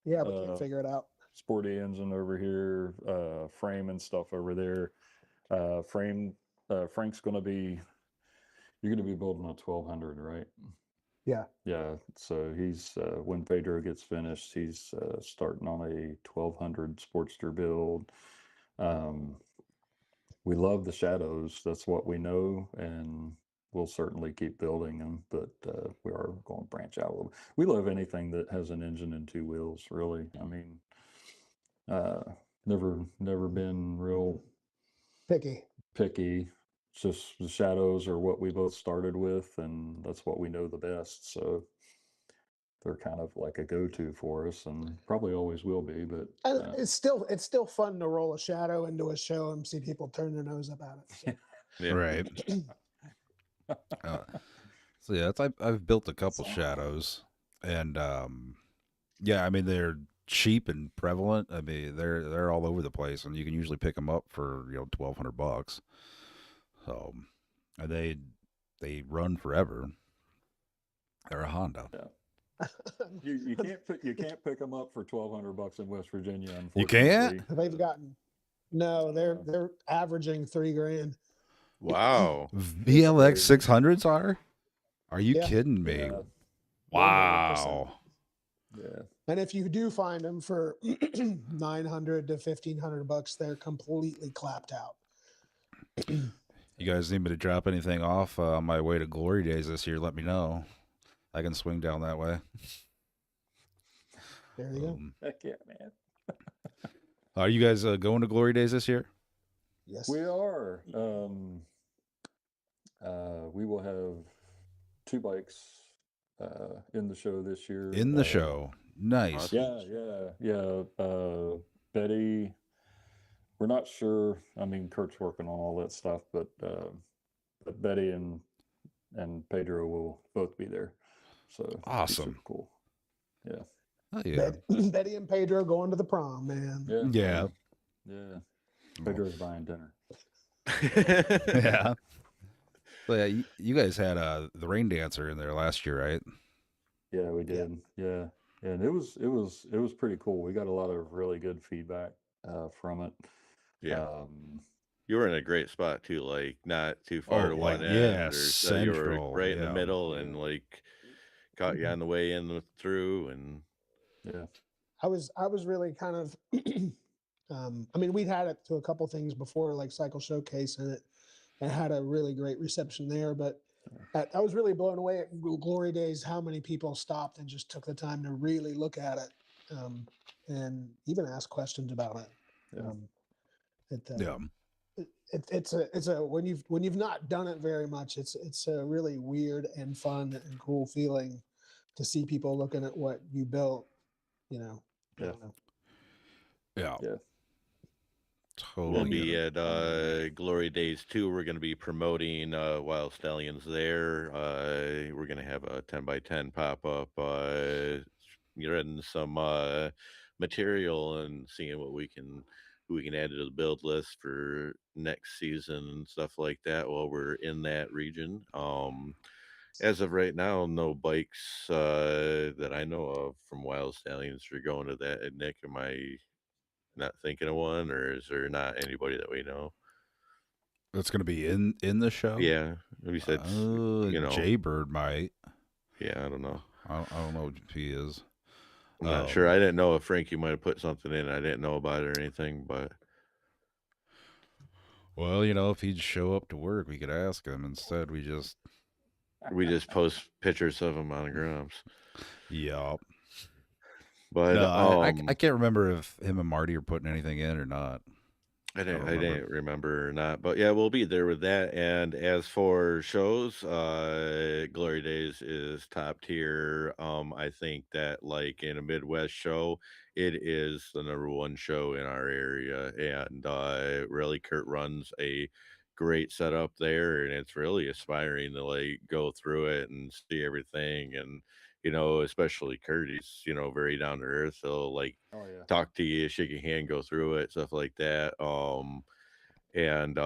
Yeah, we can't figure it out. sporty engine over here, frame and stuff over there. Frank's going to be, you're going to be building a 1200, right? Yeah. Yeah. So he's, when Pedro gets finished, he's starting on a 1200 Sportster build. We love the shadows. That's what we know. And we'll certainly keep building them, but we are going to branch out a little. We love anything that has an engine and two wheels, really. I mean, never been real Picky. It's just the shadows are what we both started with, and that's what we know the best. So they're kind of like a go-to for us, and probably always will be. But And it's still fun to roll a shadow into a show and see people turn their nose up at it. So. Yeah. Right. So yeah, I've built a couple shadows, and yeah, I mean they're cheap and prevalent. I mean they're all over the place, and you can usually pick them up for $1,200. So, and they run forever. They're a Honda. yeah. You can't pick them up for $1,200 in West Virginia. You Unfortunately, can't? They've gotten they're averaging $3,000. Wow. VLX 600s are? Are you Yeah. kidding me? Yeah. 100%. Wow. Yeah. And if you do find them for $900 to $1,500, they're completely clapped out. You guys need me to drop anything off on my way to Glory Days this year? Let me know. I can swing down that way. There you go. Heck yeah, man. Are you guys going to Glory Days this year? Yes. We are. We will have 2 bikes in the show this year. In the show. Nice. Awesome. Yeah. Betty, we're not sure. I mean, Kurt's working on all that stuff, but Betty and Pedro will both be there. So it'll be Awesome. super cool. Yeah. Oh, yeah. Betty and Pedro going to the prom, man. Yeah. Yeah. Pedro's buying dinner. Yeah. So yeah, you guys had the Rain Dancer in there last year, right? Yeah, we did. Yeah. And it was pretty cool. We got a lot of really good feedback from it. Yeah. You were in a great spot too, like not too far to one end. Yeah, or so you were central, right in yeah. the middle and like caught you on the way in through and Yeah. I was really kind of I mean, we'd had it to a couple things before, like Cycle Showcase, and it had a really great reception there. But I was really blown away at Glory Days how many people stopped and just took the time to really look at it, and even ask questions about it. Yeah. It's a when you've not done it very much, it's a really weird and fun and cool feeling to see people looking at what you built. I Yeah. don't know. Yeah. Yeah. We'll totally get be it. at Glory Days 2. We're going to be promoting Wild Stallions there. We're going to have a 10 by 10 pop up, getting some material and seeing what who we can add to the build list for next season and stuff like that while we're in that region. As of right now, no bikes that I know of from Wild Stallions are going to that. And Nick, am I not thinking of one, or is there not anybody that we know? It's going to be in the show. Yeah, besides, Jaybird might. yeah, I don't know. I don't know if he is. I'm not sure. I didn't know if Frankie might have put something in. I didn't know about it or anything, but Well, if he'd show up to work, we could ask him. Instead, we just post pictures of him on the grumps. Yup. But No, I can't remember if him and Marty are putting anything in or not. I didn't remember or not, but yeah, we'll be there with that. And as for shows, Glory Days is top tier. I think that like in a Midwest show, it is the #1 show in our area, and really Kurt runs a great setup there, and it's really aspiring to like go through it and see everything. And especially Kurt, he's very down to earth. So like Oh yeah. talk to you, shake your hand, go through it, stuff like that. And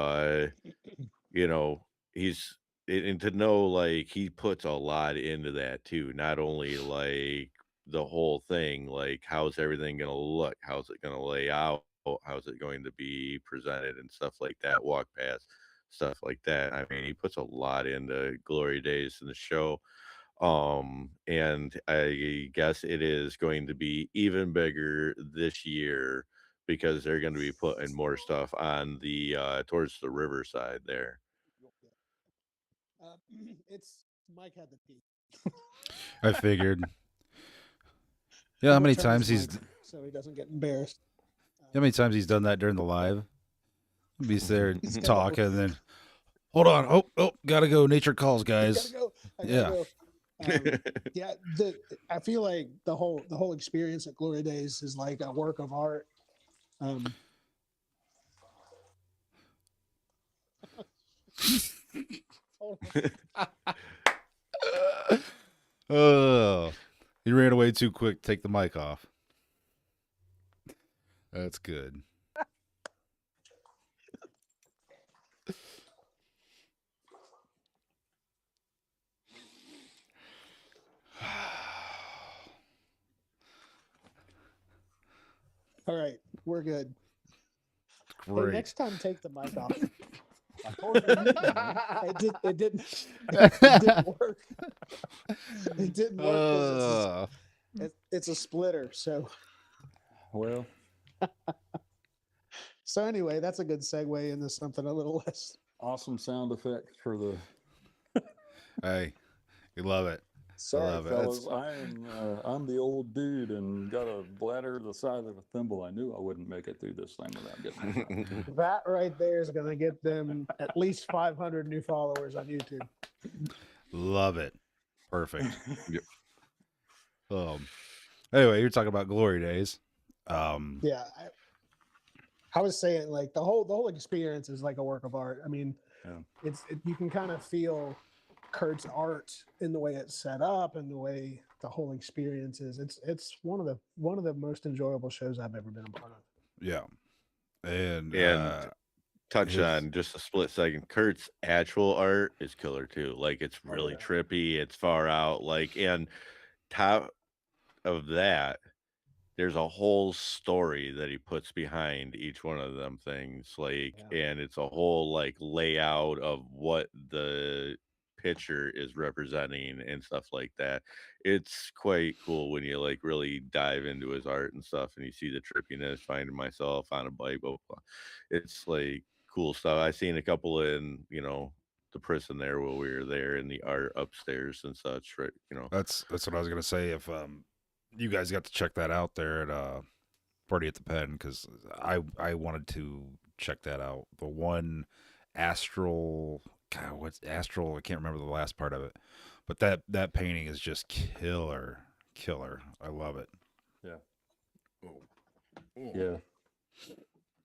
you know, he's and to know like he puts a lot into that too. Not only like the whole thing, like how's everything gonna look, how's it gonna lay out, how's it going to be presented and stuff like that, walk past, stuff like that. I mean, he puts a lot into Glory Days in the show. And I guess it is going to be even bigger this year because they're going to be putting more stuff on the towards the riverside there. It's Mike had the pee. I figured. Yeah, I'm how gonna many turn his times he's mic so he doesn't get embarrassed. how many times he's done that during the live? He'll be there He's gotta talking, and then hold on. Oh, gotta go. Nature calls, gotta guys. go. I gotta Yeah. go. Yeah, I feel like the whole experience at Glory Days is like a work of art. Hold on. Oh, he ran away too quick. Take the mic off. That's good. All right, we're good. Hey, Great. next time, take the mic off. I told you you did, man. It didn't work. It didn't work because it's a splitter. So Well, anyway, that's a good segue into something a little less. awesome sound effects for the. Hey, we love it. Sorry, love it. fellas. I'm the old dude and got a bladder the size of a thimble. I knew I wouldn't make it through this thing without getting it. That right there is going to get them at least 500 new followers on YouTube. Love it. Perfect. Yep. Anyway, you're talking about Glory Days. Yeah, I was saying like the whole experience is like a work of art. I mean, Yeah. You can kind of feel Kurt's art in the way it's set up and the way the whole experience is. It's one of the most enjoyable shows I've ever been a part of. Yeah. And touch on just a split second. Kurt's actual art is killer too. Like it's really yeah. trippy. It's far out. Like and top of that, there's a whole story that he puts behind each one of them things. Like and it's a whole like layout of what the picture is representing and stuff like that. It's quite cool when you like really dive into his art and stuff and you see the trippiness, finding myself on a bike. Blah, blah. It's like cool stuff. I seen a couple in, the prison there while we were there in the art upstairs and such, right? that's what I was gonna say. If you guys got to check that out there at Party at the Pen, because I wanted to check that out. The one astral, God, what's astral? I can't remember the last part of it, but that painting is just killer. I love it. Yeah. Oh. Yeah.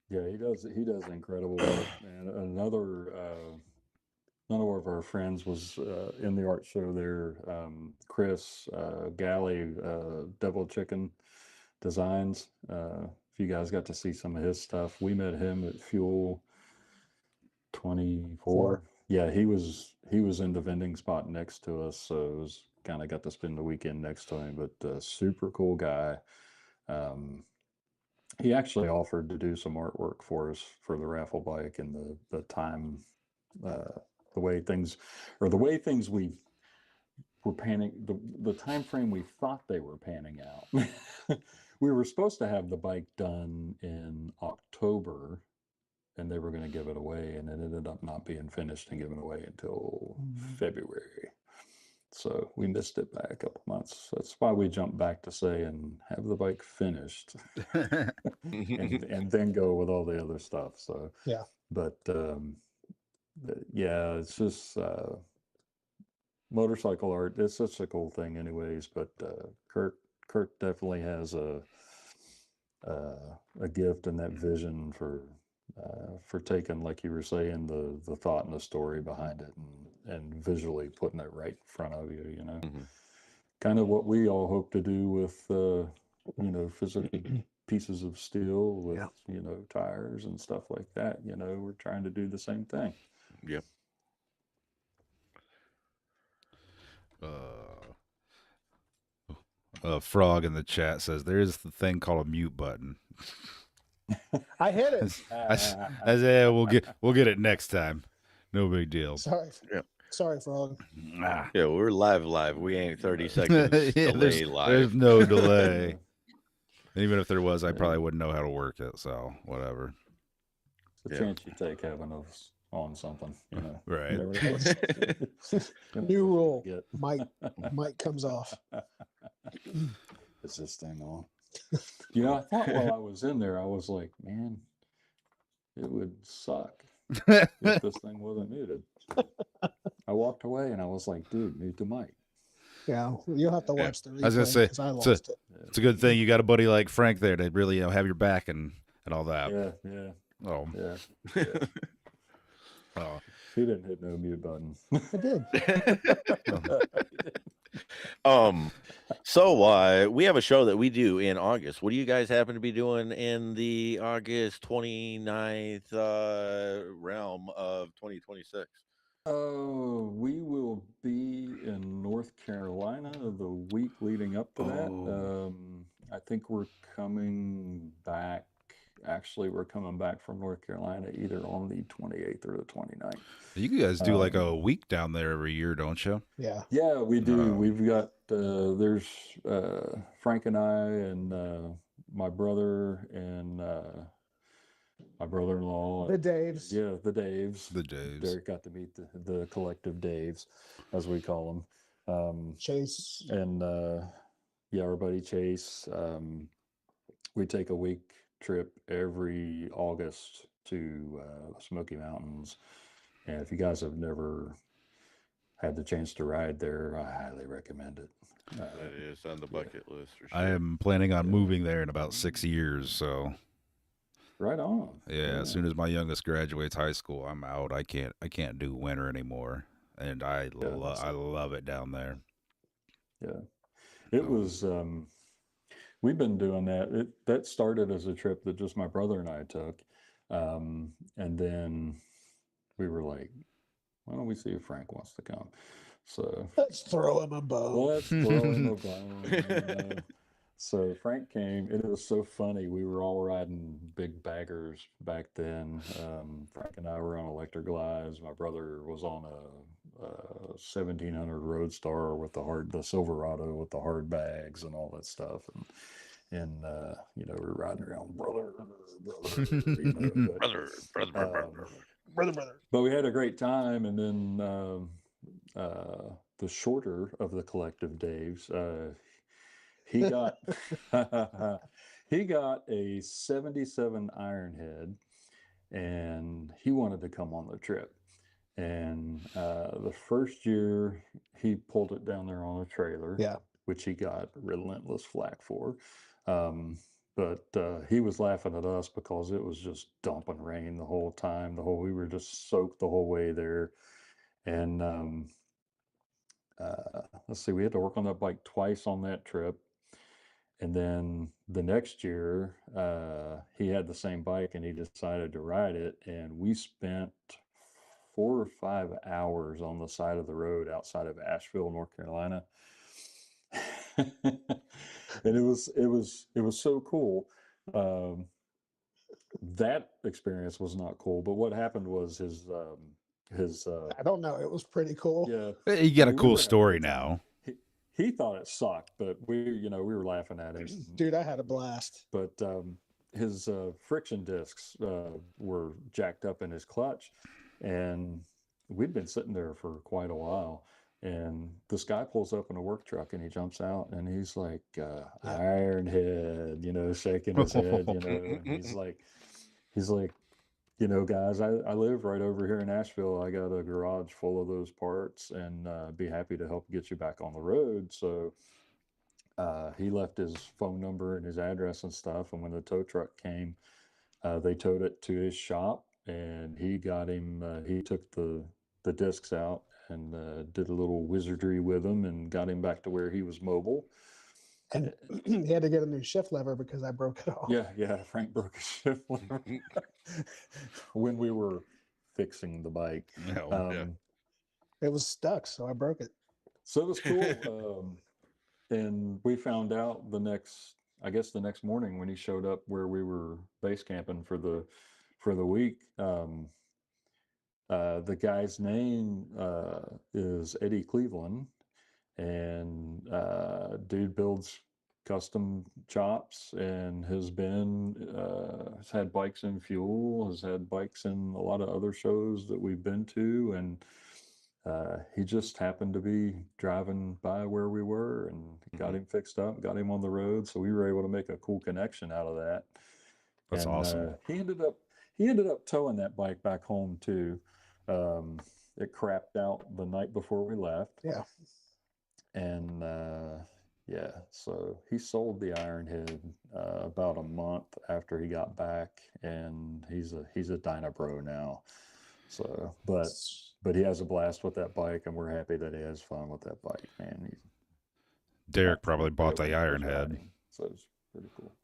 Yeah, he does. He does incredible work. And another of our friends was in the art show there. Chris Galley, Devil Chicken Designs. If you guys got to see some of his stuff, we met him at Fuel 24. Yeah, he was in the vending spot next to us, so it was kind of got to spend the weekend next to him. But super cool guy. He actually offered to do some artwork for us for the raffle bike and the time, the way things we were panning, the time frame we thought they were panning out. We were supposed to have the bike done in October, and they were going to give it away, and it ended up not being finished and given away until February. So we missed it by a couple months. That's why we jumped back to say and have the bike finished and then go with all the other stuff. So Yeah. but yeah, it's just motorcycle art. It's such a cool thing, anyways. But Kurt definitely has a gift and that vision for taking, like you were saying, the thought and the story behind it, and visually putting it right in front of you. You know, kind of what we all hope to do with physical pieces of steel with tires and stuff like that. We're trying to do the same thing. Yep. Frog in the chat says there is the thing called a mute button. I hit it. I said we'll get it next time. No big deal. Sorry. Yep. Sorry, Frog. Yeah, we're live. We ain't 30 seconds Yeah, delay live. There's no delay. And even if there was, I probably wouldn't know how to work it. So whatever. It's a chance you take having us on something, Right. New rule. Mic comes off. Is this thing on? I thought while I was in there, I was like, man, it would suck if this thing wasn't muted. I walked away and I was like, dude, mute the mic. Yeah, you'll have to watch the replay. I was gonna say, because I lost it. It's a good thing you got a buddy like Frank there to really have your back and all that. Yeah. Oh. Yeah. Oh. He didn't hit no mute button. I did. So we have a show that we do in August. What do you guys happen to be doing in the August 29th realm of 2026? We will be in North Carolina the week leading up to that. I think we're coming back. Actually, we're coming back from North Carolina either on the 28th or the 29th. You guys do like a week down there every year, don't you? Yeah. Yeah, we do. We've got there's Frank and I and my brother and my brother-in-law. The Daves. Yeah, the Daves. The Daves. Derek got to meet the collective Daves, as we call them. Chase. And our buddy Chase. We take a week trip every August to Smoky Mountains. And if you guys have never had the chance to ride there, I highly recommend it. That is on the bucket list for sure. I am planning on moving there in about 6 years, so right on. Yeah, as soon as my youngest graduates high school, I'm out. I can't do winter anymore, and I love it down there. Yeah, it was. We've been doing that. That started as a trip that just my brother and I took, and then we were like, why don't we see if Frank wants to come? So let's throw him a bone. Let's throw him a bone. So Frank came, and it was so funny. We were all riding big baggers back then. Frank and I were on electric glides. My brother was on a 1700 Roadstar with the Silverado with the hard bags and all that stuff. And we were riding around, brother. But we had a great time. And then the shorter of the collective Daves, he got a 77 Ironhead, and he wanted to come on the trip. And the first year he pulled it down there on a trailer, which he got relentless flack for. but he was laughing at us because it was just dumping rain the whole time. We were just soaked the whole way there. And let's see, we had to work on that bike twice on that trip. And then the next year, he had the same bike and he decided to ride it. And we spent 4 or 5 hours on the side of the road outside of Asheville, North Carolina. And it was so cool. That experience was not cool, but what happened was his I don't know. It was pretty cool. yeah, You got a we cool were having a story good time. now. He thought it sucked, but we were laughing at him. Dude, I had a blast. But his friction discs were jacked up in his clutch, and we'd been sitting there for quite a while. And this guy pulls up in a work truck, and he jumps out, and he's like, "Ironhead," shaking his head, and he's like, guys, I live right over here in Asheville. I got a garage full of those parts, and be happy to help get you back on the road. So he left his phone number and his address and stuff. And when the tow truck came, they towed it to his shop, and he got him. He took the discs out and did a little wizardry with them, and got him back to where he was mobile. And he had to get a new shift lever because I broke it off. Yeah. Frank broke his shift lever when we were fixing the bike. It was stuck, so I broke it. So it was cool. And we found out I guess the next morning when he showed up where we were base camping for the week. The guy's name is Eddie Cleveland, and dude builds custom chops and has had bikes in Fuel, has had bikes in a lot of other shows that we've been to, and he just happened to be driving by where we were and got him fixed up, got him on the road, so we were able to make a cool connection out of that. That's And awesome. he ended up towing that bike back home too. It crapped out the night before we left. Yeah. And yeah, so he sold the Ironhead about a month after he got back, and he's a Dyna Bro now. So, but he has a blast with that bike, and we're happy that he has fun with that bike, man. Derek probably bought the Ironhead. So it's pretty cool.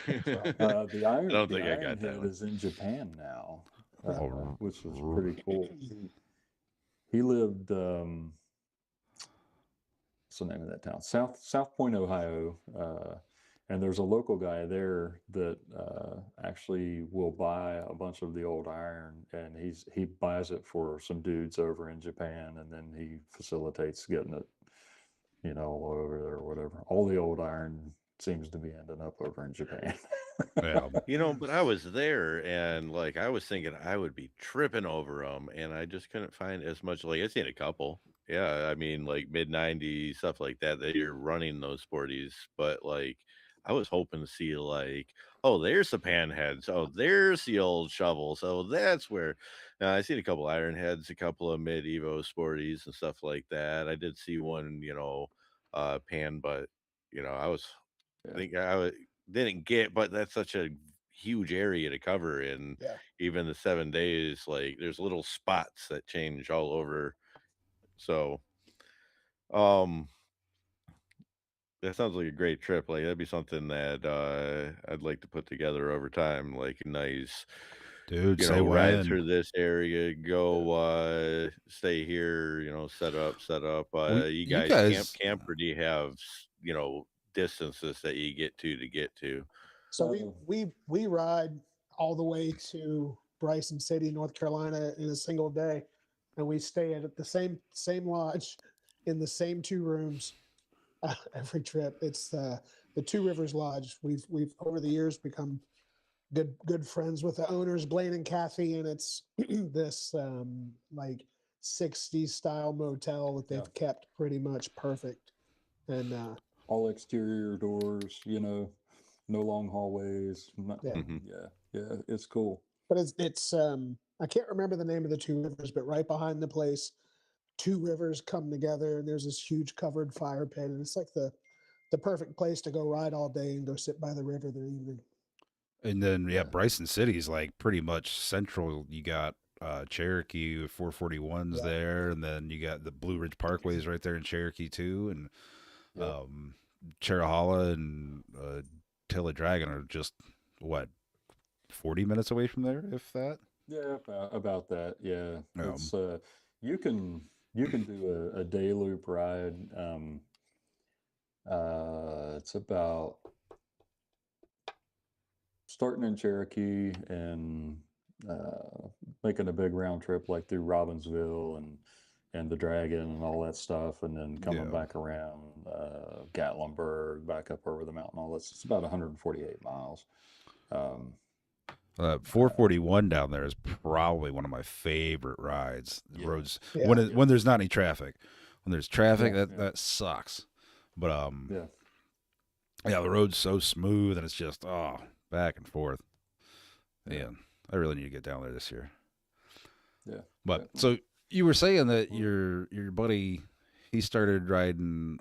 The Iron, I don't the think I got that Ironhead one. is in Japan now, Oh, which is pretty cool. He lived, what's the name of that town? South Point, Ohio. And there's a local guy there that actually will buy a bunch of the old iron, and he buys it for some dudes over in Japan, and then he facilitates getting it, all over there or whatever. All the old iron seems to be ending up over in Japan. yeah. But I was there, and like I was thinking I would be tripping over them, and I just couldn't find as much. Like I seen a couple, yeah. I mean, like mid-90s stuff like that you're running those sporties, but like I was hoping to see like, oh, there's the pan heads, oh, there's the old shovel, so that's where. I seen a couple iron heads, a couple of mid Evo sporties and stuff like that. I did see one, pan, but I was Yeah. think didn't get, but that's such a huge area to cover in Yeah. even the 7 days. Like there's little spots that change all over. So, um, that sounds like a great trip. Like that'd be something that I'd like to put together over time. Like a nice, Dude, say ride when. through this area, go stay here. Set up. You You guys guys, camp, or do you have distances that you get to? So we ride all the way to Bryson City, North Carolina, in a single day, and we stay at the same lodge in the same two rooms every trip. It's the Two Rivers Lodge. We've over the years become good friends with the owners, Blaine and Kathy, and it's this like 60s style motel that they've kept pretty much perfect. And all exterior doors, no long hallways. Yeah. Yeah, it's cool. But it's I can't remember the name of the Two Rivers, but right behind the place, two rivers come together, and there's this huge covered fire pit, and it's like the the perfect place to go ride all day and go sit by the river the evening. And then Yeah. Bryson City's like pretty much central. You got Cherokee 441s Yeah. there, and then you got the Blue Ridge Parkways right there in Cherokee too, and Yep. Cherahalla and Tail Dragon are just what 40 minutes away from there, if that. Yeah, about that. Yeah, Yeah. it's you can do a day loop ride. It's about starting in Cherokee and making a big round trip like through Robbinsville and the Dragon and all that stuff, and then coming Yeah. back around Gatlinburg, back up over the mountain. All this. It's about 148 miles. 441 down there is probably one of my favorite rides. The Yeah. roads Yeah. when there's not any traffic. When there's traffic, Yeah, that sucks. But Yeah. yeah, the road's so smooth and it's just back and forth. Yeah. Man, I really need to get down there this year. Yeah. But definitely. so you were saying that your buddy, he started riding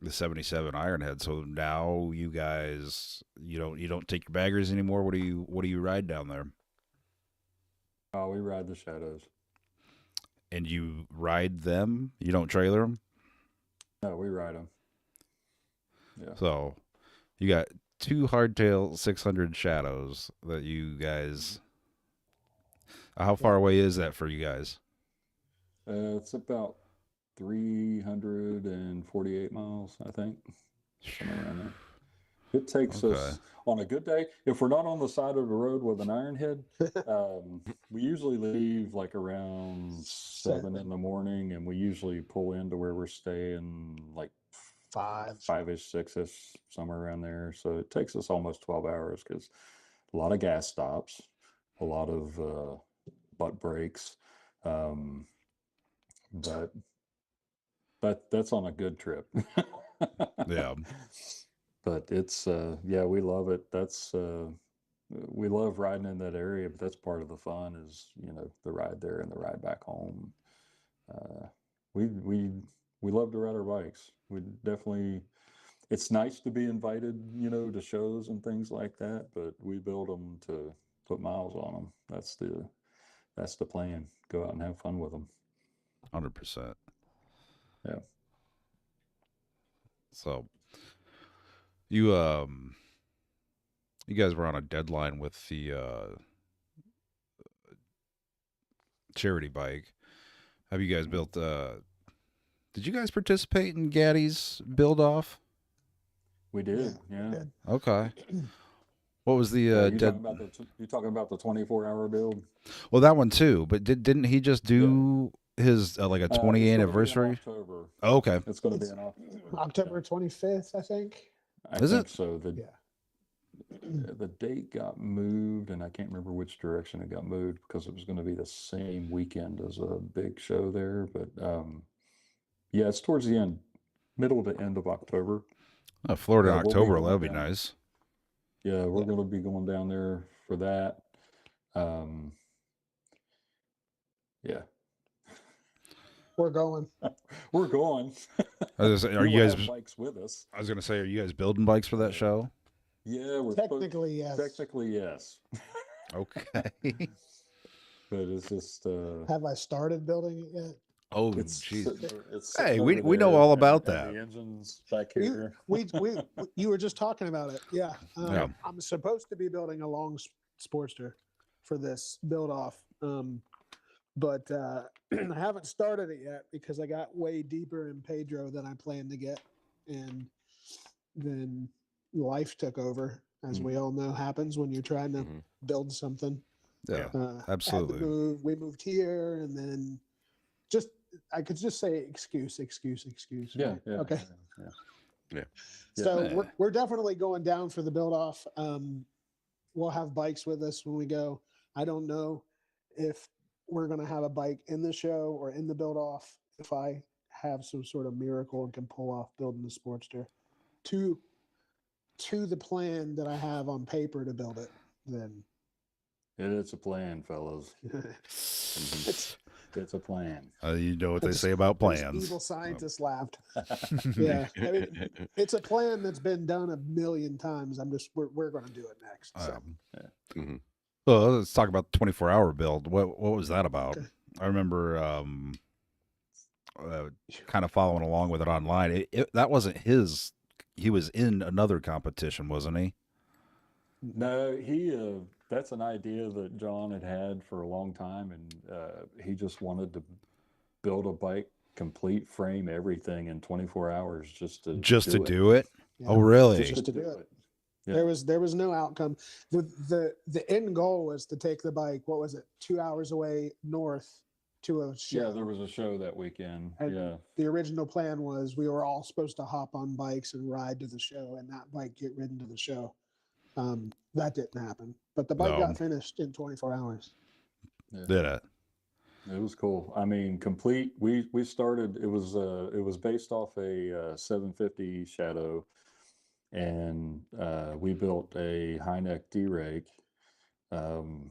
the 77 Ironhead. So now you guys, you don't take your baggers anymore. What do you ride down there? Oh, we ride the Shadows. And you ride them? You don't trailer them? No, we ride them. Yeah. So you got two hardtail 600 Shadows that you guys. How far away is that for you guys? It's about 348 miles, I think, somewhere around there. It takes us on a good day. If we're not on the side of the road with an Ironhead, we usually leave like around 7 in the morning, and we usually pull into where we're staying like 5-ish, 6-ish, somewhere around there. So it takes us almost 12 hours because a lot of gas stops, a lot of butt breaks, but that's on a good trip. Yeah. But it's yeah, we love it. That's we love riding in that area, but that's part of the fun is, the ride there and the ride back home. We love to ride our bikes. We definitely, it's nice to be invited, to shows and things like that, but we build them to put miles on them. That's the plan. Go out and have fun with them. 100%. Yeah. So you guys were on a deadline with the charity bike. Have you guys built did you guys participate in Gaddy's build off? We did. Yeah. Okay. What was the you talking about the 24-hour build? Well, that one too, but didn't he just do his like a 20th anniversary? October. Oh, okay. It's going to be in October 25th, I think. I Is think it? so. The date got moved, and I can't remember which direction it got moved because it was going to be the same weekend as a big show there. But yeah, it's towards the end, middle to end of October. Florida in We'll be October, going that'll be down. nice. Yeah, we're going to be going down there for that. Yeah. We're going. We're going. I was gonna say, We will have bikes with us? I was gonna say, are you guys building bikes for that show? Yeah, we're Technically, yes. Technically, yes. Okay. But it's just Have I started building it yet? Oh, it's jeez. sitting Hey, we over know there, all about and that. the engine's back here. You were just talking about it. Yeah. Yeah. I'm supposed to be building a long Sportster for this build off. But I haven't started it yet because I got way deeper in Pedro than I planned to get. And then life took over, as we all know happens when you're trying to build something. Yeah, Had to absolutely. move. We moved here, and then I could just say excuse. Yeah, right? yeah. Okay. Yeah. So Yeah. we're definitely going down for the build off. We'll have bikes with us when we go. I don't know if we're going to have a bike in the show or in the build off. If I have some sort of miracle and can pull off building the Sportster to the plan that I have on paper to build it, then It's a plan, fellas. It's a plan. You know what they Those- say about those plans. Evil scientists laughed. Yeah, I mean, it's a plan that's been done a million times. We're going to do it next. So. Mhm. Well, let's talk about the 24-hour build. What was that about? Okay. I remember kind of following along with it online. That wasn't his. He was in another competition, wasn't he? No, that's an idea that John had for a long time, and he just wanted to build a bike, complete frame, everything in 24 hours just to do it. Yeah. Oh, really? Just to do do it. it. Yeah. There was no outcome. The end goal was to take the bike. What was it? 2 hours away north to a show. Yeah, there was a show that weekend. And Yeah. the original plan was we were all supposed to hop on bikes and ride to the show, and that bike get ridden to the show. That didn't happen, but the bike No. got finished in 24 hours. Yeah. Did it? It was cool. I mean, complete. We started. It was based off a 750 Shadow, and we built a high neck D rake. And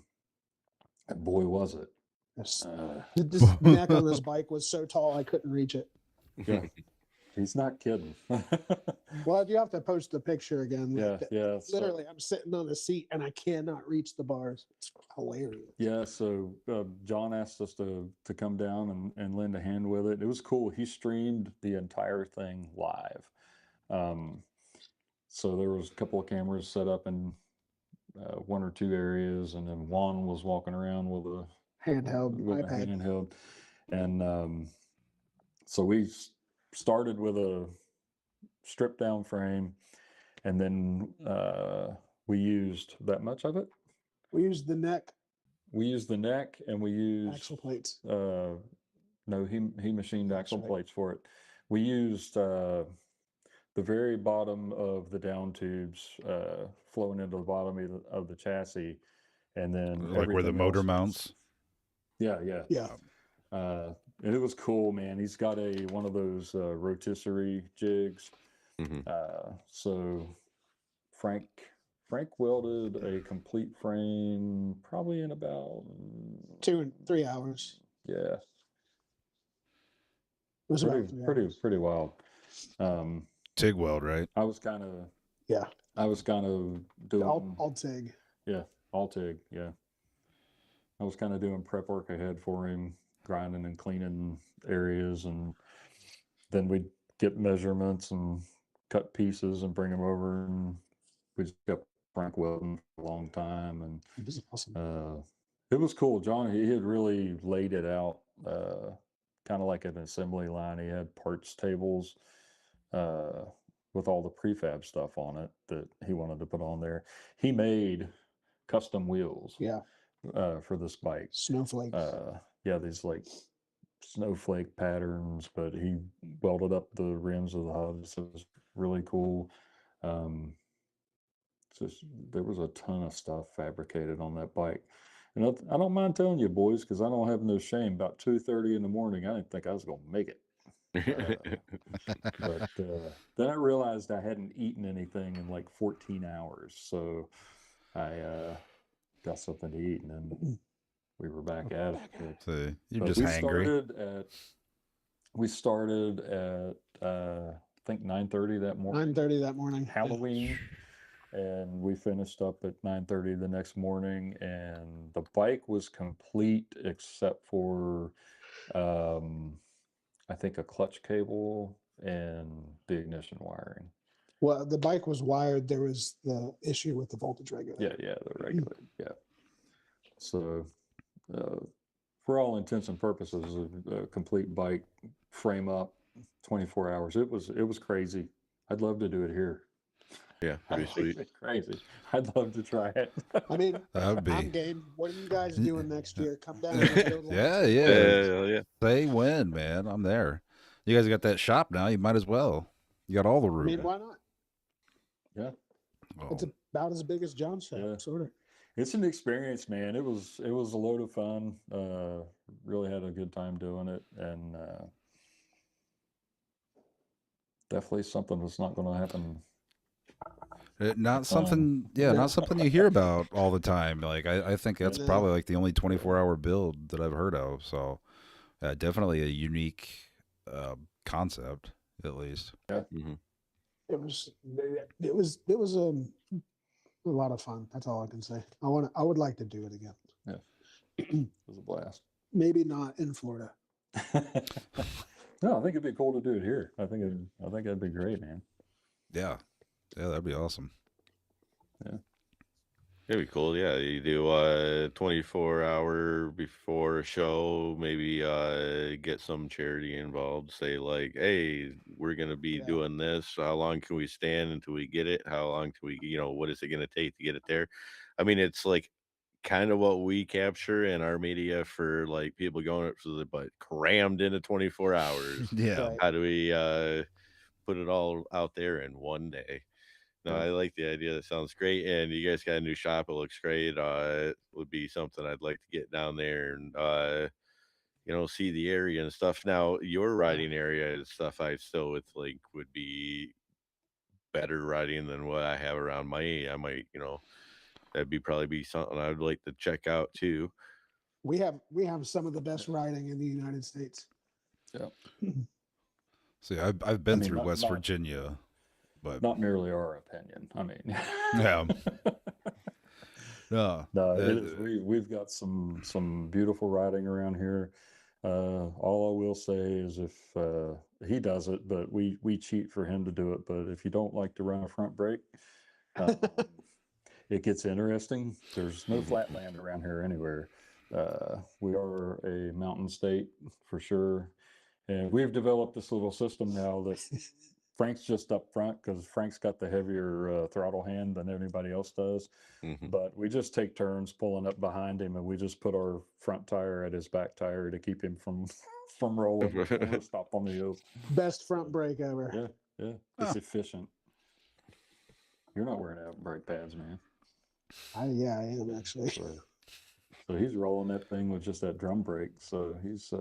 boy, was it! This, Uh, this neck on this bike was so tall I couldn't reach it. yeah, he's not kidding. Well, you have to post the picture again. Yeah, yeah. Literally, I'm sitting on a seat and I cannot reach the bars. It's hilarious. Yeah, so John asked us to come down and lend a hand with it. It was cool. He streamed the entire thing live. So there was a couple of cameras set up in one or two areas, and then Juan was walking around with a Handheld iPad. handheld. And so we started with a stripped down frame, and then we used that much of it. We used the neck We used the neck, and we used axle plates. no, he machined That's axle right. plates for it. We used the very bottom of the down tubes flowing into the bottom of the chassis, and then Like where the everything motor else was- mounts? Yeah, Yeah. and it was cool, man. He's got one of those rotisserie jigs. Mhm. So Frank welded a complete frame probably in about 2 and 3 hours. yeah, It was about 3 hours. pretty wild. TIG weld, right? I was kind of Yeah. doing All TIG. all TIG. Yeah, I was kind of doing prep work ahead for him, grinding and cleaning areas, and then we'd get measurements and cut pieces and bring them over, and we just kept Frank welding for a long time, and It was awesome. it was cool. John, he had really laid it out, kind of like an assembly line. He had parts tables with all the prefab stuff on it that he wanted to put on there. He made custom wheels Yeah. for this bike. Snowflakes. Yeah, these like snowflake patterns, but he welded up the rims of the hubs. So it was really cool. Just there was a ton of stuff fabricated on that bike. And I don't mind telling you, boys, because I don't have no shame. About 2:30 in the morning, I didn't think I was going to make it. But then I realized I hadn't eaten anything in like 14 hours. So I got something to eat, and then we were back at it. So you're But just hangry. We started at I think 9:30 that morning. 9:30 that morning. Halloween, and we finished up at 9:30 the next morning, and the bike was complete except for I think a clutch cable and the ignition wiring. Well, the bike was wired. There was the issue with the voltage regulator. Yeah, the regulator. Yeah. So for all intents and purposes, a complete bike frame up, 24 hours. It was crazy. I'd love to do it here. Yeah, pretty sweet. Crazy. I'd love to try it. I mean, That would I'm be. game. What are you guys doing next year? Come down. And build one. Yeah. Yeah. Say when, man. I'm there. You guys got that shop now. You might as well. You got all the I room. mean, why not? Yeah. It's Oh, about as big as John's shop, Yeah. sort of. It's an experience, man. It was a load of fun. Really had a good time doing it, and definitely something that's not going to happen. not something. Yeah, not something you hear about all the time. Like I think that's No. probably like the only 24-hour build that I've heard of. So Definitely a unique concept, at least. Mm-hmm. It was a lot of fun. That's all I can say. I would like to do it again. Yeah, it was a blast. Maybe not in Florida. No, I think it'd be cool to do it here. I think that'd be great, man. Yeah, that'd be awesome. It'd be cool. Yeah, you do a 24-hour before a show, maybe get some charity involved. Say like, hey, we're gonna be Yeah. doing this. How long can we stand until we get it? How long can we, what is it gonna take to get it there? I mean, it's like kind of what we capture in our media for like people going up to the but crammed into 24 hours. Yeah. Right. How do we put it all out there in one day? No, Yeah. I like the idea. That sounds great. And you guys got a new shop. It looks great. It would be something I'd like to get down there and see the area and stuff. Now, your riding area and stuff, I still would think would be better riding than what I have around my. I might, that'd be probably be something I'd like to check out too. We have some of the best riding in the United States. Yeah. See, I've been mean, through not- West not- Virginia, but Not merely our opinion. I mean, yeah, no, no, it is. We've got some beautiful riding around here. All I will say is if he does it, but we cheat for him to do it. But if you don't like to run a front brake, um, it gets interesting. There's no flat land around here anywhere. We are a mountain state for sure, and we've developed this little system now that Frank's just up front because Frank's got the heavier throttle hand than anybody else does. Mhm. But we just take turns pulling up behind him, and we just put our front tire at his back tire to keep him from rolling before we stop on the hills. Best front brake ever. Yeah, it's efficient. You're not wearing out brake pads, man. Yeah, I am actually. So he's rolling that thing with just that drum brake. So he's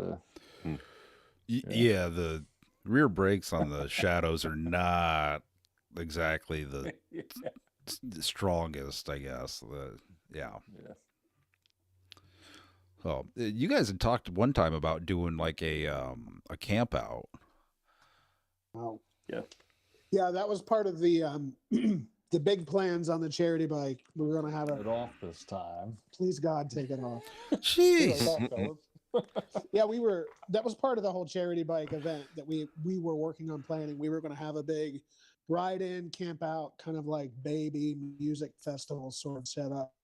yeah, the rear brakes on the Shadows are not exactly the strongest, I guess. Yeah. Oh, you guys had talked one time about doing like a camp out. Wow. Yeah, that was part of the the big plans on the charity bike. We were going to have it off this time. Please God, take it off. Jeez. Yeah, that was part of the whole charity bike event that we were working on planning. We were going to have a big ride in, camp out, kind of like baby music festival sort of setup.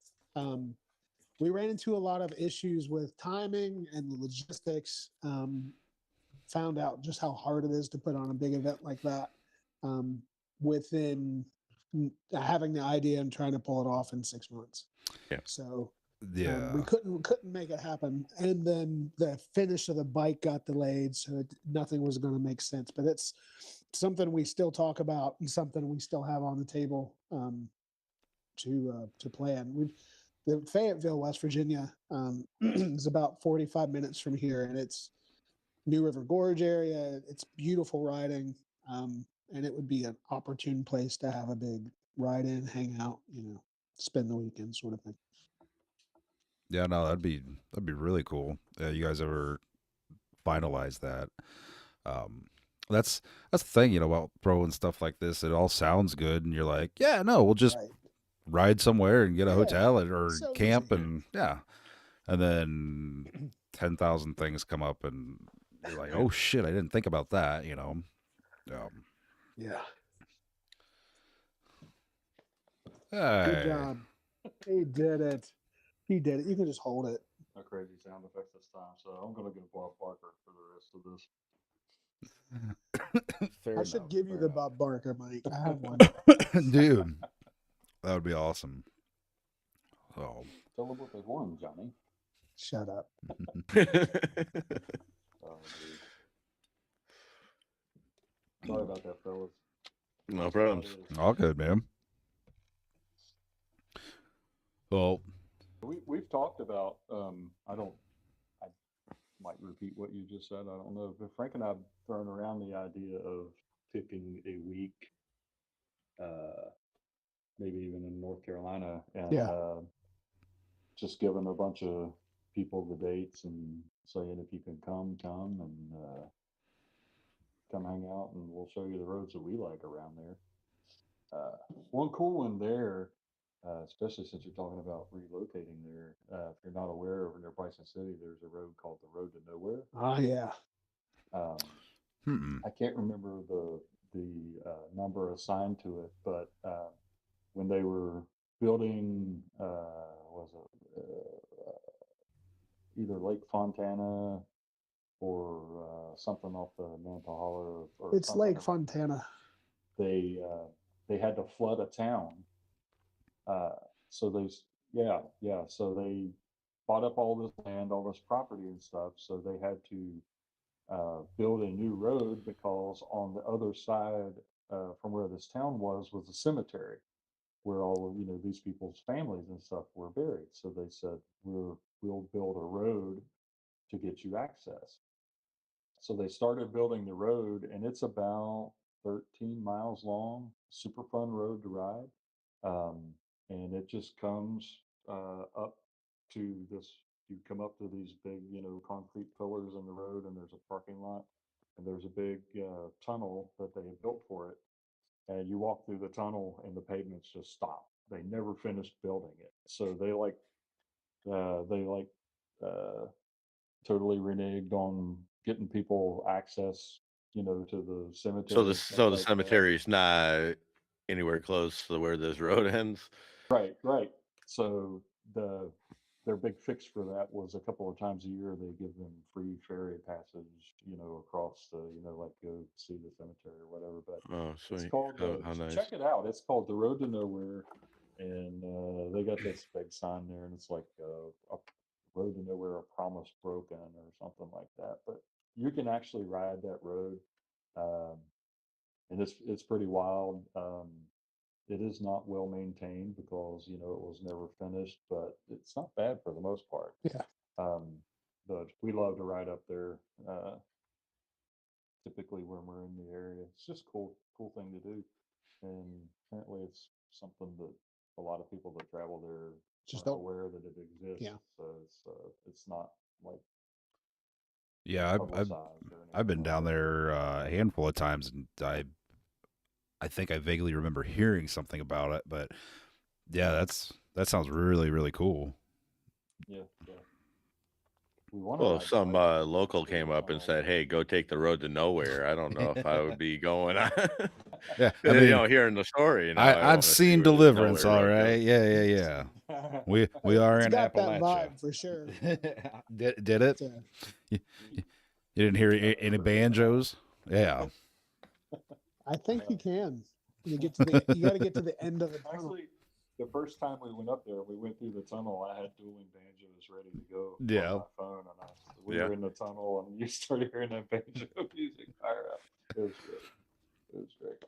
We ran into a lot of issues with timing and the logistics. Found out just how hard it is to put on a big event like that within having the idea and trying to pull it off in 6 months. Yeah. So Yeah. we couldn't make it happen, and then the finish of the bike got delayed, so nothing was going to make sense. But it's something we still talk about and something we still have on the table to plan. The Fayetteville, West Virginia, is about 45 minutes from here, and it's New River Gorge area. It's beautiful riding, and it would be an opportune place to have a big ride in, hang out, spend the weekend, sort of thing. Yeah, no, that'd be really cool. You guys ever finalize that? That's the thing, about throwing stuff like this. It all sounds good, and you're like, yeah, no, we'll just Right. ride somewhere and get a Yeah, hotel or so camp, easy. and yeah, and then 10,000 things come up, and you're like, oh shit, I didn't think about that. Yeah. Hey. Good job. He did it. You can just hold it. No crazy sound effects this time, so I'm gonna go Bob Barker for the rest of this. Fair I should enough, give you fair the enough. Bob Barker mic. I have one. Dude, that would be awesome. Oh, Tell them what they won, Johnny. Shut up. Oh, dude. Sorry about that, fellas. No problems. all good, man. Well, We've talked about I might repeat what you just said. I don't know, but Frank and I've thrown around the idea of picking a week, maybe even in North Carolina, and Yeah. just giving a bunch of people the dates and saying if you can come and come hang out and we'll show you the roads that we like around there. One cool one there, especially since you're talking about relocating there. If you're not aware, over near Bryson City, there's a road called the Road to Nowhere. Oh yeah. Hmm. I can't remember the number assigned to it, but when they were building, was it either Lake Fontana or something off the Nantahala or It's something Lake around Fontana. they had to flood a town. So so they bought up all this land, all this property and stuff. So they had to build a new road because on the other side from where this town was a cemetery where all of these people's families and stuff were buried. So they said we'll build a road to get you access. So they started building the road, and it's about 13 miles long. Super fun road to ride, and it just comes up to this. You come up to these big, concrete pillars in the road, and there's a parking lot, and there's a big tunnel that they have built for it. And you walk through the tunnel, and the pavements just stop. They never finished building it, so they uh, totally reneged on getting people access, to the cemetery and stuff So the like that. cemetery's not anywhere close to where this road ends. Right, right. So the their big fix for that was a couple of times a year they give them free ferry passage, across the, like go see the cemetery or whatever. But Oh, it's sweet. called How nice. check it out. It's called the Road to Nowhere, and they got this big sign there, and it's like a Road to Nowhere, a promise broken, or something like that. But you can actually ride that road, um, and it's pretty wild. It is not well maintained because it was never finished, but it's not bad for the most part. Yeah. But we love to ride up there. Typically when we're in the area, it's just cool thing to do. And apparently it's something that a lot of people that travel there Just aren't don't. aware that it exists. Yeah. So it's not like Yeah, publicized or I've anything been like down that. there a handful of times, and I think I vaguely remember hearing something about it. But yeah, that sounds really really cool. Yeah, yeah. We want to Well, if ride the some bike there. local Just get came up and around said, "Hey, go take the road to nowhere," I don't know if I would be going on. Yeah, I mean, Hearing the story, I I've want to see seen where this Deliverance, nowhere all road right. goes. Yeah. We are It's in got that Appalachia. vibe for sure. Did it? So, You, you didn't hear any Pretty good. banjos? Yeah. I think you can. You got to get to the end of the tunnel. Actually, the first time we went up there, we went through the tunnel. I had dueling banjos ready to go Yeah. on my phone, and we Yeah. were in the tunnel, and you started hearing that banjo music fire up. It was great. It was great.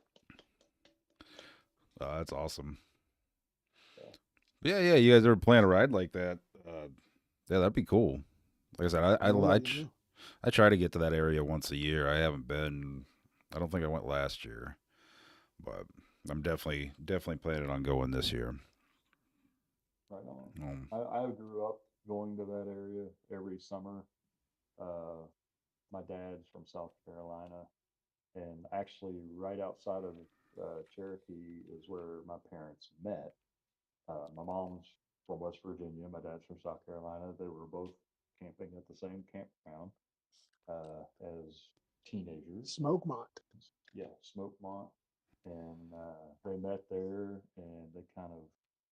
Oh, that's awesome. Yeah. Yeah. You guys ever plan a ride like that? Yeah, that'd be cool. Like I said, We'll let you know. I try to get to that area once a year. I haven't been. I don't think I went last year, but I'm definitely planning on going this year. Right on. Um, I grew up going to that area every summer. Uh, my dad's from South Carolina, and actually, right outside of Cherokee is where my parents met. My mom's from West Virginia. My dad's from South Carolina. They were both camping at the same campground as teenagers. Smokemont. Yeah, Smokemont. And they met there and they kind of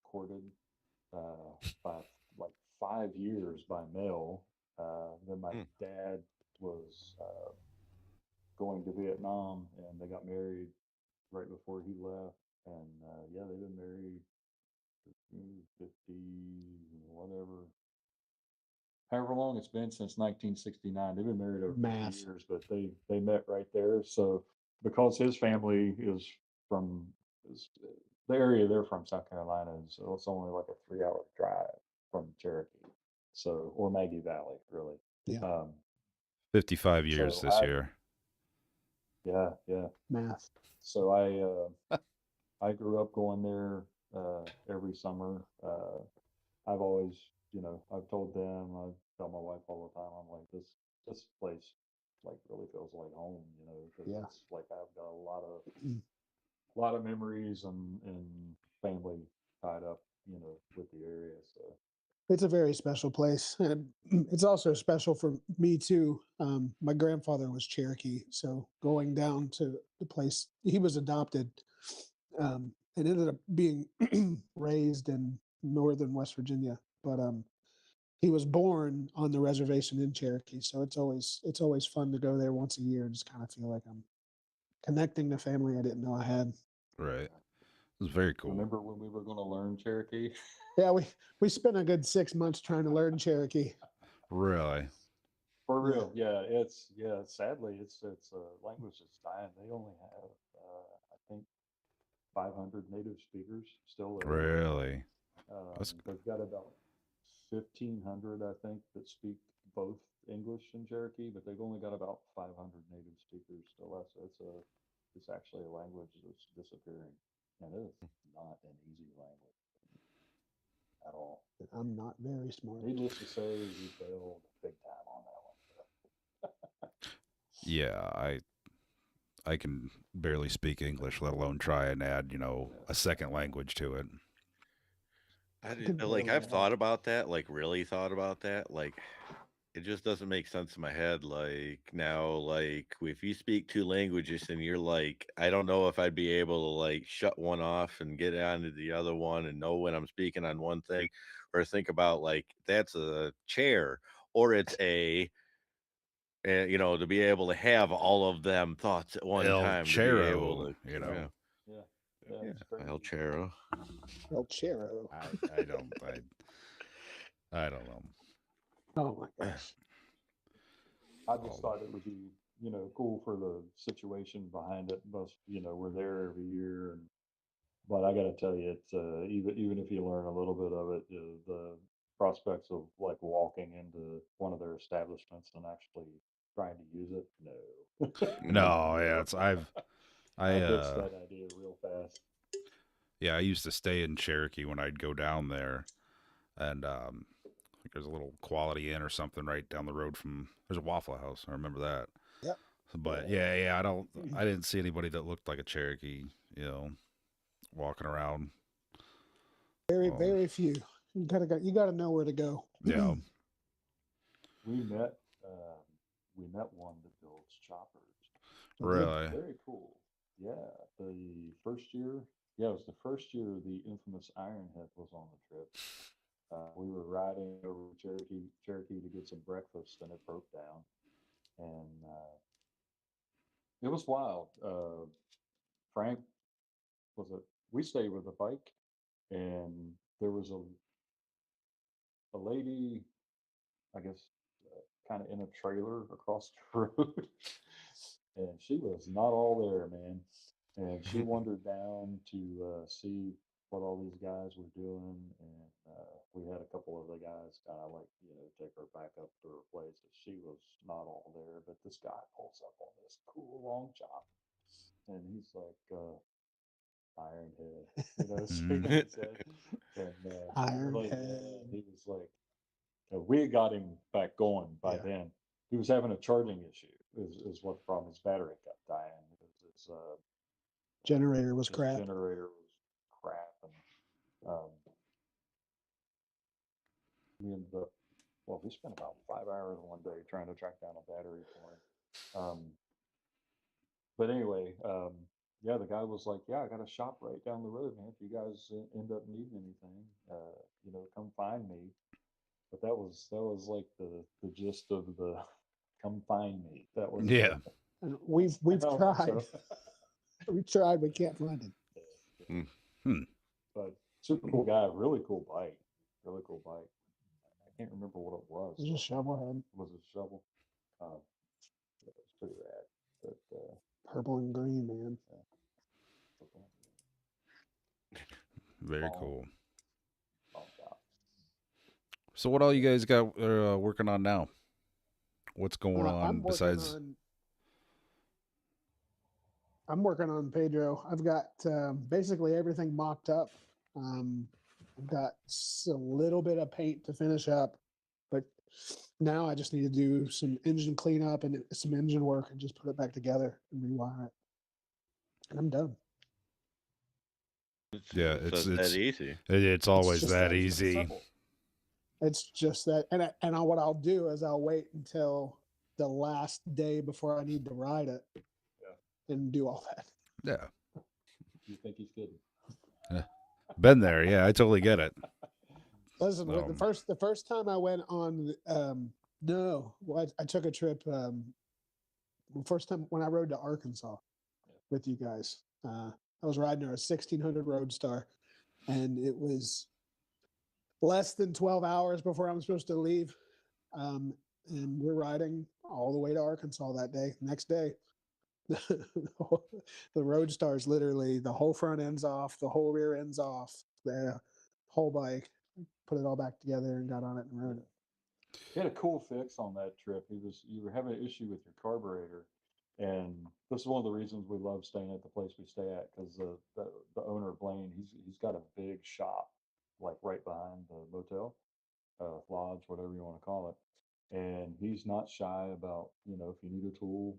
courted by like 5 years by mail. Then my Hmm. dad was going to Vietnam and they got married right before he left. And yeah, they've been married 50, whatever, however long it's been since 1969. They've been married over 50 Math. years, but they met right there. So because his family is from the area they're from, South Carolina, so it's only like a 3-hour drive from Cherokee, so or Maggie Valley, really. Yeah. 55 years So this year. yeah. Math. So I grew up going there every summer. I've always, I've told them, I tell my wife all the time, I'm like, this place like really feels like home, because Yeah. it's like I've got a lot of memories and family tied up, with the area. So It's a very special place. And it's also special for me too. My grandfather was Cherokee, so going down to the place he was adopted, and ended up being raised in northern West Virginia. But he was born on the reservation in Cherokee, so it's always fun to go there once a year and just kind of feel like I'm connecting to family I didn't know I had. Right. It was very cool. remember when we were going to learn Cherokee? Yeah, we spent a good 6 months trying to learn Cherokee. Really. For Yeah. real, sadly, it's language that's dying. They only have, I think, 500 native speakers still there. Really. They've got about 1,500, I think, that speak both English and Cherokee, but they've only got about 500 native speakers still left. So it's actually a language that's disappearing, and it is not an easy language at all. I'm not very smart. Needless to say, we failed big time on that one. Yeah, I can barely speak English, let alone try and add, a second language to it. I've thought about that, like really thought about that. Like it just doesn't make sense in my head. Like now, like if you speak two languages and you're like, I don't know if I'd be able to like shut one off and get onto the other one and know when I'm speaking on one thing, or think about like that's a chair or it's to be able to have all of them thoughts at one El time to be able Chero, to, Yeah, yeah, it's crazy. El Chero. El Chero. I don't know. Oh my gosh. I just thought it would be, cool for the situation behind it. Most, we're there every year, but I got to tell you, it's even if you learn a little bit of it, the prospects of like walking into one of their establishments and actually trying to use it, no. No, yeah, I ditched that idea real fast. yeah, I used to stay in Cherokee when I'd go down there, and I think there's a little Quality Inn or something right down the road from. There's a Waffle House. I remember that. Yep. But yeah, I didn't see anybody that looked like a Cherokee, walking around. Very few. You gotta know where to go. Yeah. We met one that builds choppers. Really? Very cool. Yeah, the first year, it was the first year the infamous Ironhead was on the trip. We were riding over to Cherokee to get some breakfast, and it broke down, and it was wild. Frank we stayed with a bike, and there was a lady, I guess, kind of in a trailer across the road, and she was not all there, man. And she wandered down to see what all these guys were doing, and we had a couple of the guys kind of like take her back up to her place. She was not all there, but this guy pulls up on this cool long chop, and he's like, Ironhead, shaking his head, and Ironhead. he was like, we had got him back going by then. He was having a charging issue. Is what the problem? His battery kept dying. His Generator was crap. Generator was crap, and we ended up. Well, we spent about 5 hours one day trying to track down a battery for him. But anyway, the guy was like, "Yeah, I got a shop right down the road, man. If you guys end up needing anything, come find me." But that was like the gist of the come find me. That was And we've tried. So. We've tried, we can't find it. But super cool guy, really cool bike. Really cool bike. I can't remember what it was. It was a shovel head. Was it a shovel? It was pretty rad. But purple and green, man. Very cool. Top. So what all you guys got working on now? What's going on besides? I'm working on Pedro. I've got basically everything mocked up. I've got a little bit of paint to finish up, but now I just need to do some engine cleanup and some engine work and just put it back together and rewire it. And I'm done. Yeah, So it's that easy. it's always just that that easy. simple. It's just that, what I'll do is I'll wait until the last day before I need to ride it, and do all that. Yeah, You think he's kidding? been there. Yeah, I totally get it. Listen, the first time I went on, I took a trip. First time when I rode to Arkansas with you guys, I was riding a 1600 Roadstar, and it was less than 12 hours before I'm supposed to leave. And we're riding all the way to Arkansas that day. Next day, the Roadstar's literally the whole front end's off, the whole rear end's off, the whole bike. Put it all back together and got on it and rode it. He had a cool fix on that trip. You were having an issue with your carburetor, and this is one of the reasons we love staying at the place we stay at, because the owner Blaine, he's got a big shop like right behind the motel, lodge, whatever you want to call it, and he's not shy about, if you need a tool,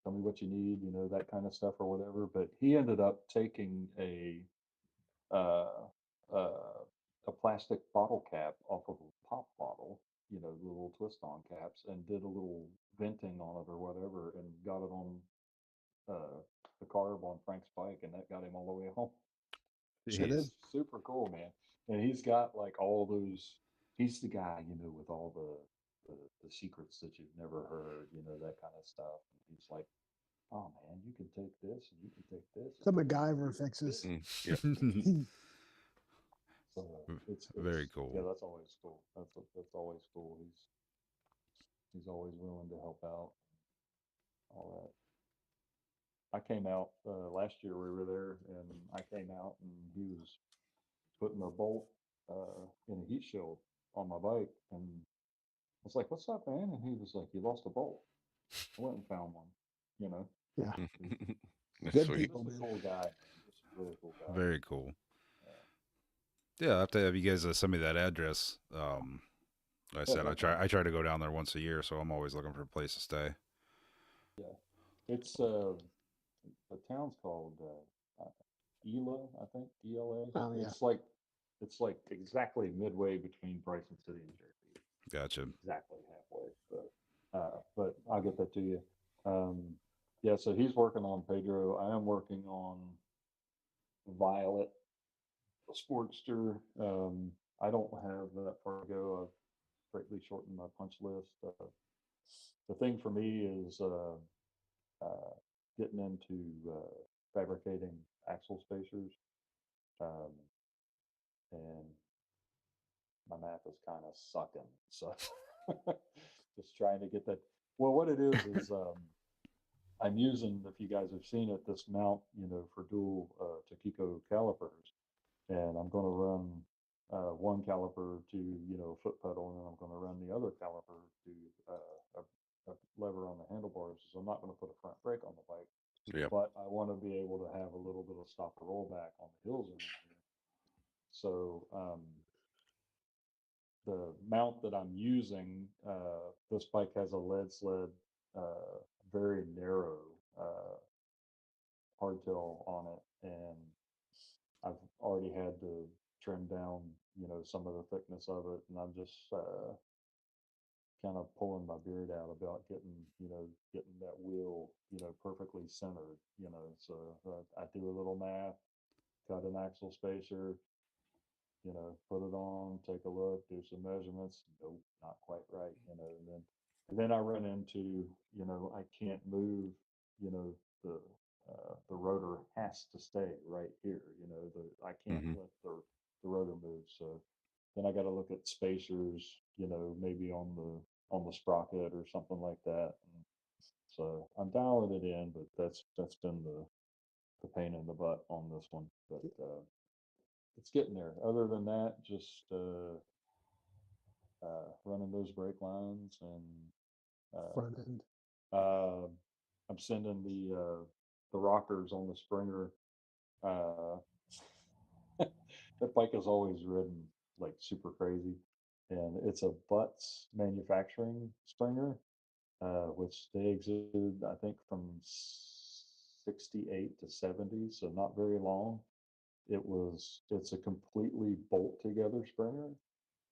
tell me what you need, that kind of stuff or whatever. But he ended up taking uh, uh, a plastic bottle cap off of a pop bottle, the little twist on caps, and did a little venting on it or whatever, and got it on the carb on Frank's bike, and that got him all the way home. Sure did. It's super cool, man. And he's got like all those. He's the guy, with all the secrets that you've never heard, that kind of stuff. And he's like, oh man, you can take this and you can take this. The MacGyver fixes. Yeah. So it's Very cool. Yeah, that's always cool. That's always cool. He's always willing to help out. All that. I came out last year. We were there, and I came out, and he was putting a bolt in a heat shield on my bike, and I was like, "What's up, man?" And he was like, "You lost a bolt." I went and found one. You know, Yeah. That's Good sweet. people, Just a man. cool guy. Just a really cool guy. Very cool. Yeah. Yeah, I have to have you guys send me that address. I said I try to go down there once a year, so I'm always looking for a place to stay. Yeah. It's the town's called Ela, I think, ELA. Oh, yeah. It's like exactly midway between Bryson City and Jersey. Gotcha. Exactly halfway. But I'll get that to you. Yeah, so he's working on Pedro. I am working on Violet, a Sportster. I don't have that far to go. I've greatly shortened my punch list. The thing for me is getting into fabricating axle spacers, um, and my math is kind of sucking. So just trying to get that. Well, what it is I'm using, if you guys have seen it, this mount, for dual Takiko calipers, and I'm going to run one caliper to, foot pedal, and then I'm going to run the other caliper to a lever on the handlebars. So I'm not going to put a front brake on the bike, Yeah. but I want to be able to have a little bit of stop and roll back on the hills around here. So the mount that I'm using, this bike has a lead sled, very narrow hardtail on it, and I've already had to trim down, some of the thickness of it, and I'm just kind of pulling my beard out about getting that wheel, perfectly centered, So I do a little math, cut an axle spacer, put it on, take a look, do some measurements. Nope, not quite right, and then I run into, I can't move, the the rotor has to stay right here, I can't Mhm. let the rotor move. So then I got to look at spacers, maybe on the sprocket or something like that. And so I'm dialing it in, but that's been the pain in the butt on this one. But it's getting there. Other than that, just running those brake lines, and Front end. uh, I'm sending the rockers on the Springer. Uh, that bike is always ridden like super crazy, and it's a Butts manufacturing Springer, which they existed, I think, from 68 to 70, so not very long. It's a completely bolt together Springer.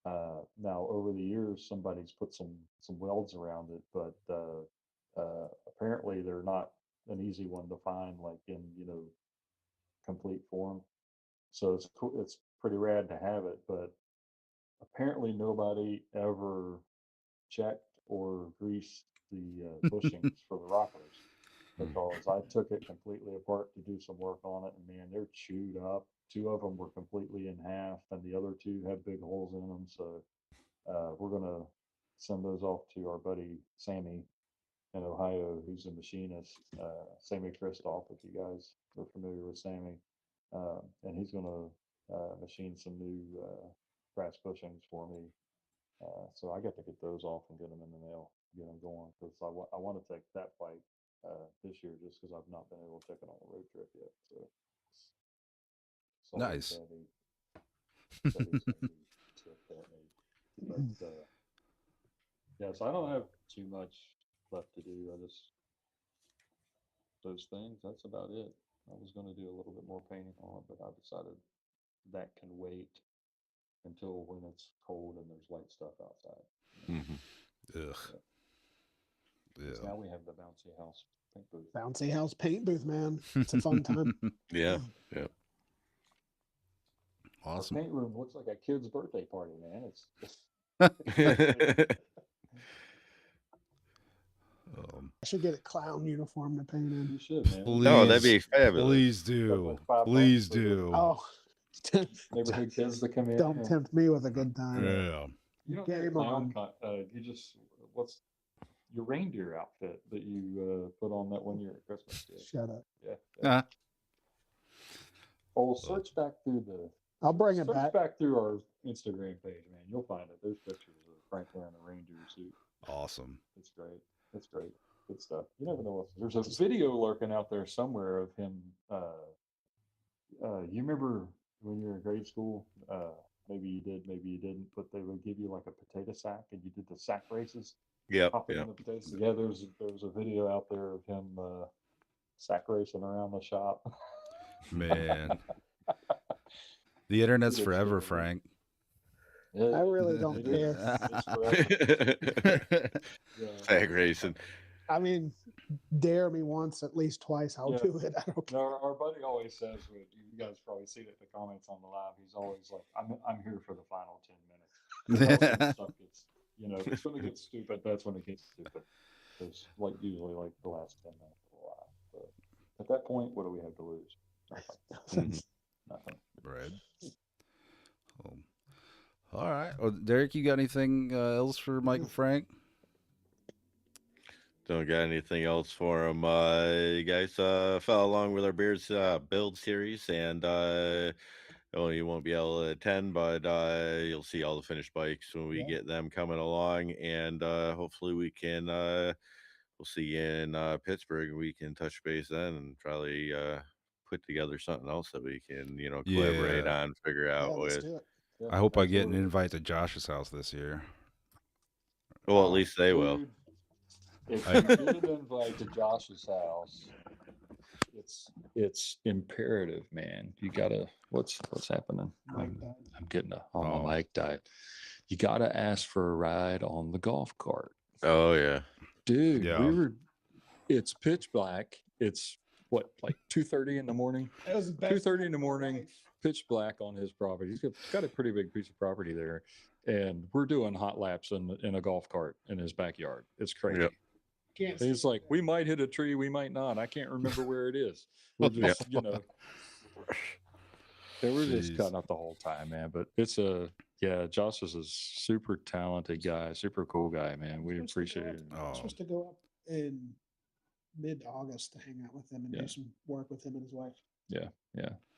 Now over the years, somebody's put some welds around it, but apparently they're not an easy one to find, like in complete form. So it's cool. It's pretty rad to have it, but apparently nobody ever checked or greased the bushings for the rockers, because I took it completely apart to do some work on it, and man, they're chewed up. Two of them were completely in half, and the other two have big holes in them. So we're gonna send those off to our buddy Sammy in Ohio, who's a machinist, Sammy Kristoff, if you guys are familiar with Sammy. And he's going to machine some new brass bushings for me. So I got to get those off and get them in the mail, get them going, because I want to take that bike this year, just because I've not been able to take it on a road trip yet. So it's always Nice. Chevy tip that need. But yeah, so I don't have too much left to do. I just those things. That's about it. I was going to do a little bit more painting on it, but I decided that can wait until when it's cold and there's light stuff outside. Ugh. Because Yeah. now we have the bouncy house paint booth. Bouncy house paint booth, man. It's a fun time. Yeah, yeah. Awesome. Our paint room looks like a kid's birthday party, man. It's I should get a clown uniform to paint in. you should, man. Please, No, that'd be fabulous. Please Got do. like $5 Please for the do. Oh, neighborhood kids to come in. don't tempt me with a good time. Yeah. You don't Game get clown. on. You just what's your reindeer outfit that you put on that one year at Christmas? Shut up. Yeah. Ah. Oh, search back through the. I'll bring it Search back. back through our Instagram page, man. You'll find it. There's pictures of Frank wearing a reindeer suit. Awesome. It's great. It's great. Good stuff. You never know what. There's a video lurking out there somewhere of him. You remember when you were in grade school? Maybe you did, maybe you didn't. But they would give you like a potato sack, and you did the sack races. Yep, Hopping yep. on the potatoes. Yeah, there was a video out there of him sack racing around the shop. Man. The internet's Good forever, shit, Frank. I really don't It care. is. It's forever. Yeah. Fag racing. I mean, dare me once, at least twice, I'll Yeah. do it. I don't care. No, our buddy always says, you guys probably see it in the comments on the live. He's always like, I'm here for the final 10 minutes. That's when stuff gets, if it's going to get stupid, that's when it gets stupid. It's like usually like the last 10 minutes of the live. But at that point, what do we have to lose? Nothing. Nothing. Bread. All right. Well, Derek, you got anything else for Michael Frank? Don't got anything else for him. You guys fell along with our Beards build series, and you won't be able to attend, but you'll see all the finished bikes when we get them coming along, and hopefully we can. We'll see you in Pittsburgh, and we can touch base then, and probably put together something else that we can, collaborate on, figure out Let's with. do it. Yeah, I hope I get an absolutely. invite to Josh's house this year. Well, at least they will. Dude, if you get an invite to Josh's house, it's imperative, man. You gotta what's happening? I'm getting on my mic diet. You gotta ask for a ride on the golf cart. Oh yeah, Dude. Yeah. It's pitch black. It's what, like 2:30 in the morning? 2:30 in the morning, pitch black on his property. He's got a pretty big piece of property there, and we're doing hot laps in a golf cart in his backyard. It's crazy. Yep. He's like, we might hit a tree, we might not. I can't remember where it is. We'll just, they were just Jeez. cutting up the whole time, man. But Josh is a super talented guy, super cool guy, man. We appreciate it. I'm supposed to go up in mid-August to hang out with him and do some work with him and his wife. Yeah.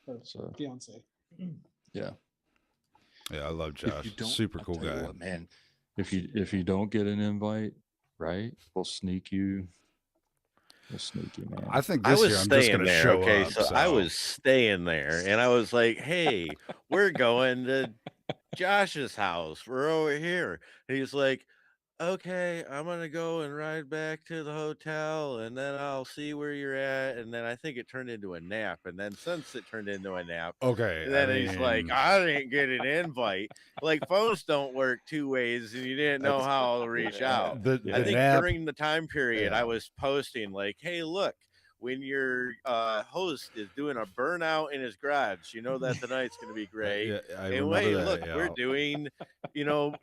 Or So fiance. yeah. Yeah, I love Josh. Super cool I'll tell you guy. what, man. If you don't get an invite, right, we'll sneak you Well, sneaky man. I think I this was year I'm just staying going to there. show Okay, up. so I was staying there, and I was like, "Hey, we're going to Josh's house. We're over here." And he's like, "Okay, I'm gonna go and ride back to the hotel, and then I'll see where you're at." And then I think it turned into a nap, and then since it turned into a nap, Okay. then he's like, "I didn't get an invite." Like phones don't work two ways, and you didn't know how to reach out. the I think nap. during the time period, I Yeah. was posting like, "Hey, look, when your host is doing a burnout in his garage, you know that the night's going to be great." Yeah, I And remember hey, that. look, Yeah. we're doing,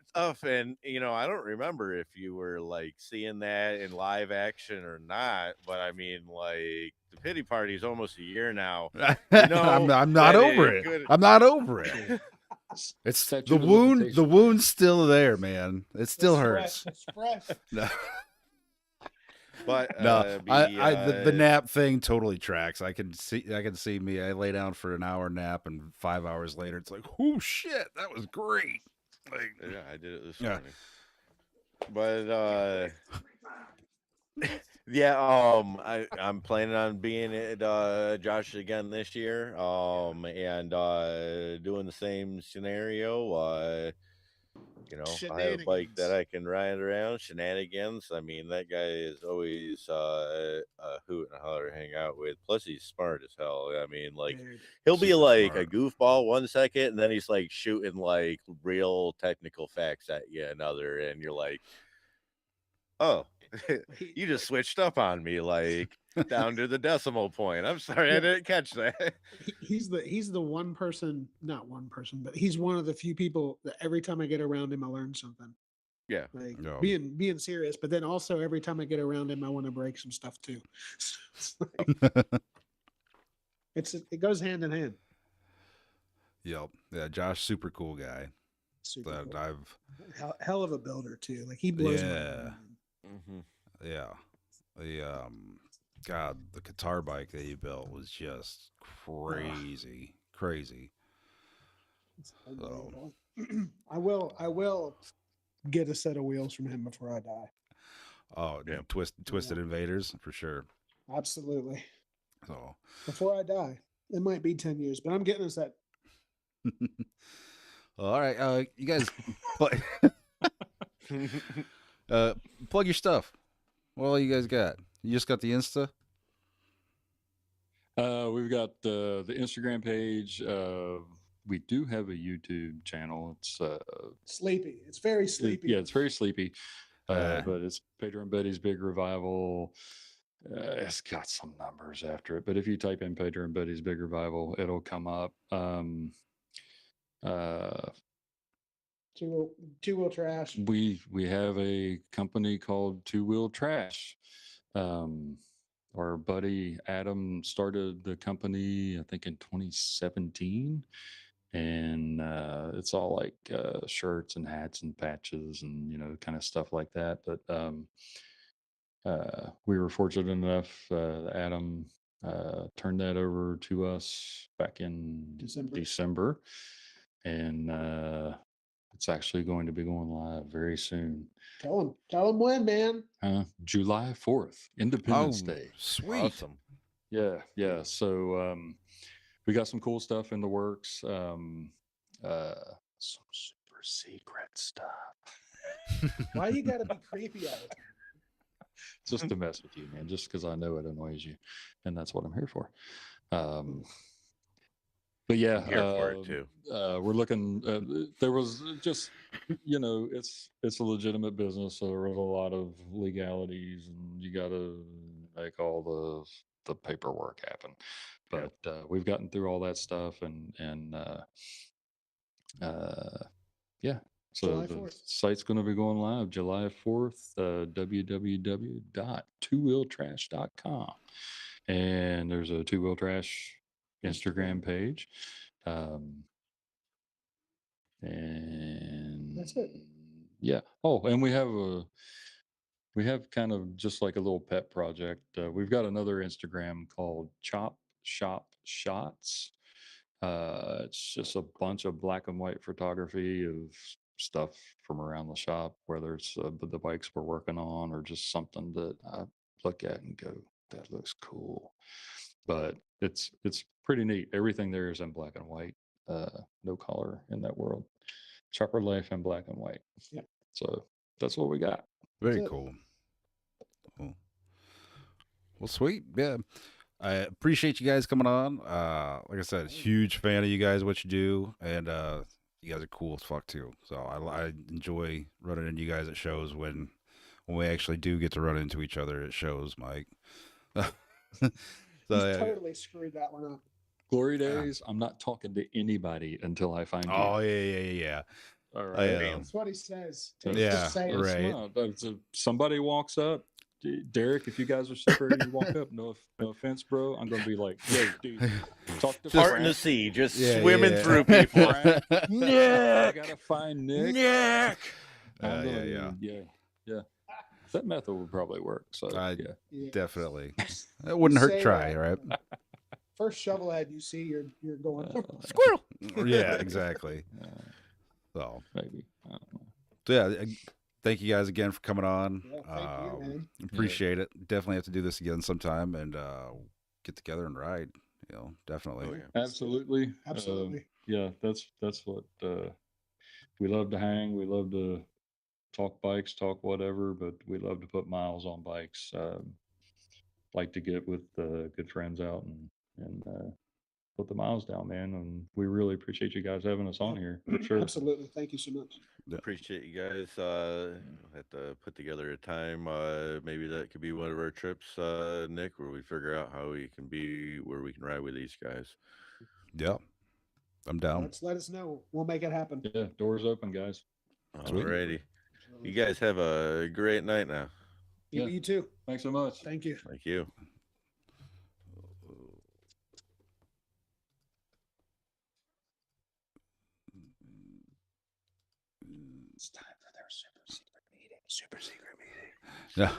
stuff. And, I don't remember if you were like seeing that in live action or not, but I mean, like, the pity party is almost a year now. I'm not that over it. I'm not over it. It's Statute the of wound. The limitations, man. wound's still there, man. It still hurts. It's fresh. No, But no. The nap thing totally tracks. I can see me. I lay down for an hour nap, and 5 hours later, it's like, oh shit, that was great. Like, yeah, I did it this Yeah. morning. But yeah, I'm planning on being at Josh again this year. And doing the same scenario. I have a bike that Shenanigans. I can ride around, shenanigans. I mean, that guy is always a hoot and a holler to hang out with. Plus, he's smart as hell. I mean, like, Dude. he'll be Super like smart. a goofball one second, and then he's like shooting like real technical facts at you another, and you're like, oh, you just switched up on me, like down to the decimal point. I'm sorry, I Yeah. didn't catch that. He's the one person, not one person, but he's one of the few people that every time I get around him, I learn something. Yeah. Like No. being serious, but then also every time I get around him, I want to break some stuff too. It goes hand in hand. Yep. Yeah, Josh, super cool guy. Super That cool. I've. Hell of a builder too. Like he blows my Yeah. mind. Mm-hmm. Yeah. The God, the guitar bike that he built was just crazy, crazy. It's unbelievable. I will get a set of wheels from him before I die. Oh, Yeah. Twisted Invaders for sure. Absolutely. So, Before I die. It might be 10 years, but I'm getting a set. all right, you guys, play, plug your stuff. What all you guys got? You just got the Insta. We've got the Instagram page. We do have a YouTube channel. It's Sleepy. It's very sleepy. it's very sleepy. Uh. But it's Pedro and Betty's Big Revival. It's got some numbers after it, but if you type in Pedro and Betty's Big Revival, it'll come up. Two-wheel trash. We have a company called Two Wheel Trash. Our buddy Adam started the company, I think, in 2017, and it's all like shirts and hats and patches and kind of stuff like that. But we were fortunate enough, Adam turned that over to us back in December, and it's actually going to be going live very soon. Tell him when, man. July 4th, Independence Day. Sweet. Awesome. Yeah. So we got some cool stuff in the works. Some super secret stuff. Why you gotta be creepy all the time? Just to mess with you, man, just because I know it annoys you, and that's what I'm here for. But yeah, I'm here for it too. we're looking. There was just, it's a legitimate business, so there was a lot of legalities, and you got to make all the paperwork happen. But we've gotten through all that stuff, and yeah. So July the 4th. site's going to be going live July 4th, www.twowheeltrash.com. And there's a Two Wheel Trash Instagram page. And that's it. Yeah. Oh, and we have kind of just like a little pet project. We've got another Instagram called Chop Shop Shots. It's just a bunch of black and white photography of stuff from around the shop, whether it's the bikes we're working on or just something that I look at and go, that looks cool. But it's pretty neat. Everything there is in black and white. No color in that world. Chopper life in black and white. Yep. So that's what we got. Very That's it. cool. Cool. Well, sweet. Yeah. I appreciate you guys coming on. Like I said, huge fan of you guys, what you do, and you guys are cool as fuck too. So I enjoy running into you guys at shows when we actually do get to run into each other at shows, Mike. So He's yeah. totally screwed that one up. Glory days, I'm not talking to anybody until I find you. Oh yeah. All I, right. That's what he says. So He's yeah, just saying. right. So somebody walks up, Derek, if you guys are separated, you walk up. No offense, bro. I'm gonna be like, yo, dude, talk to Parting the Frank. sea, just Yeah, swimming yeah. through people. I Nick, gotta find Nick. Nick. I'm gonna yeah. yeah. That method would probably work. So yeah. Yeah. Definitely. It wouldn't hurt to Say try, that. right? First shovelhead you see, you're going Squirrel. Yeah, exactly. So Maybe. I don't know. So yeah, thank you guys again for coming on. Yeah, thank you, man. Appreciate it. Definitely have to do this again sometime and get together and ride. Definitely. Oh, yeah. Absolutely. Absolutely. Yeah, that's what we love to hang. We love to talk bikes, talk whatever, but we love to put miles on bikes. Like to get with good friends out and put the miles down, man. And we really appreciate you guys having us on here for sure. Absolutely. Thank you so much. Appreciate you guys. Have to put together a time. Maybe that could be one of our trips, Nick, where we figure out how we can be where we can ride with these guys. Yeah. I'm down. Let us know. We'll make it happen. Yeah, doors open, guys. Sweet. Alrighty. You guys have a great night now. Yeah. You too. Thanks so much. Thank you. Thank you. It's time for their super secret meeting. Super secret meeting. Yeah.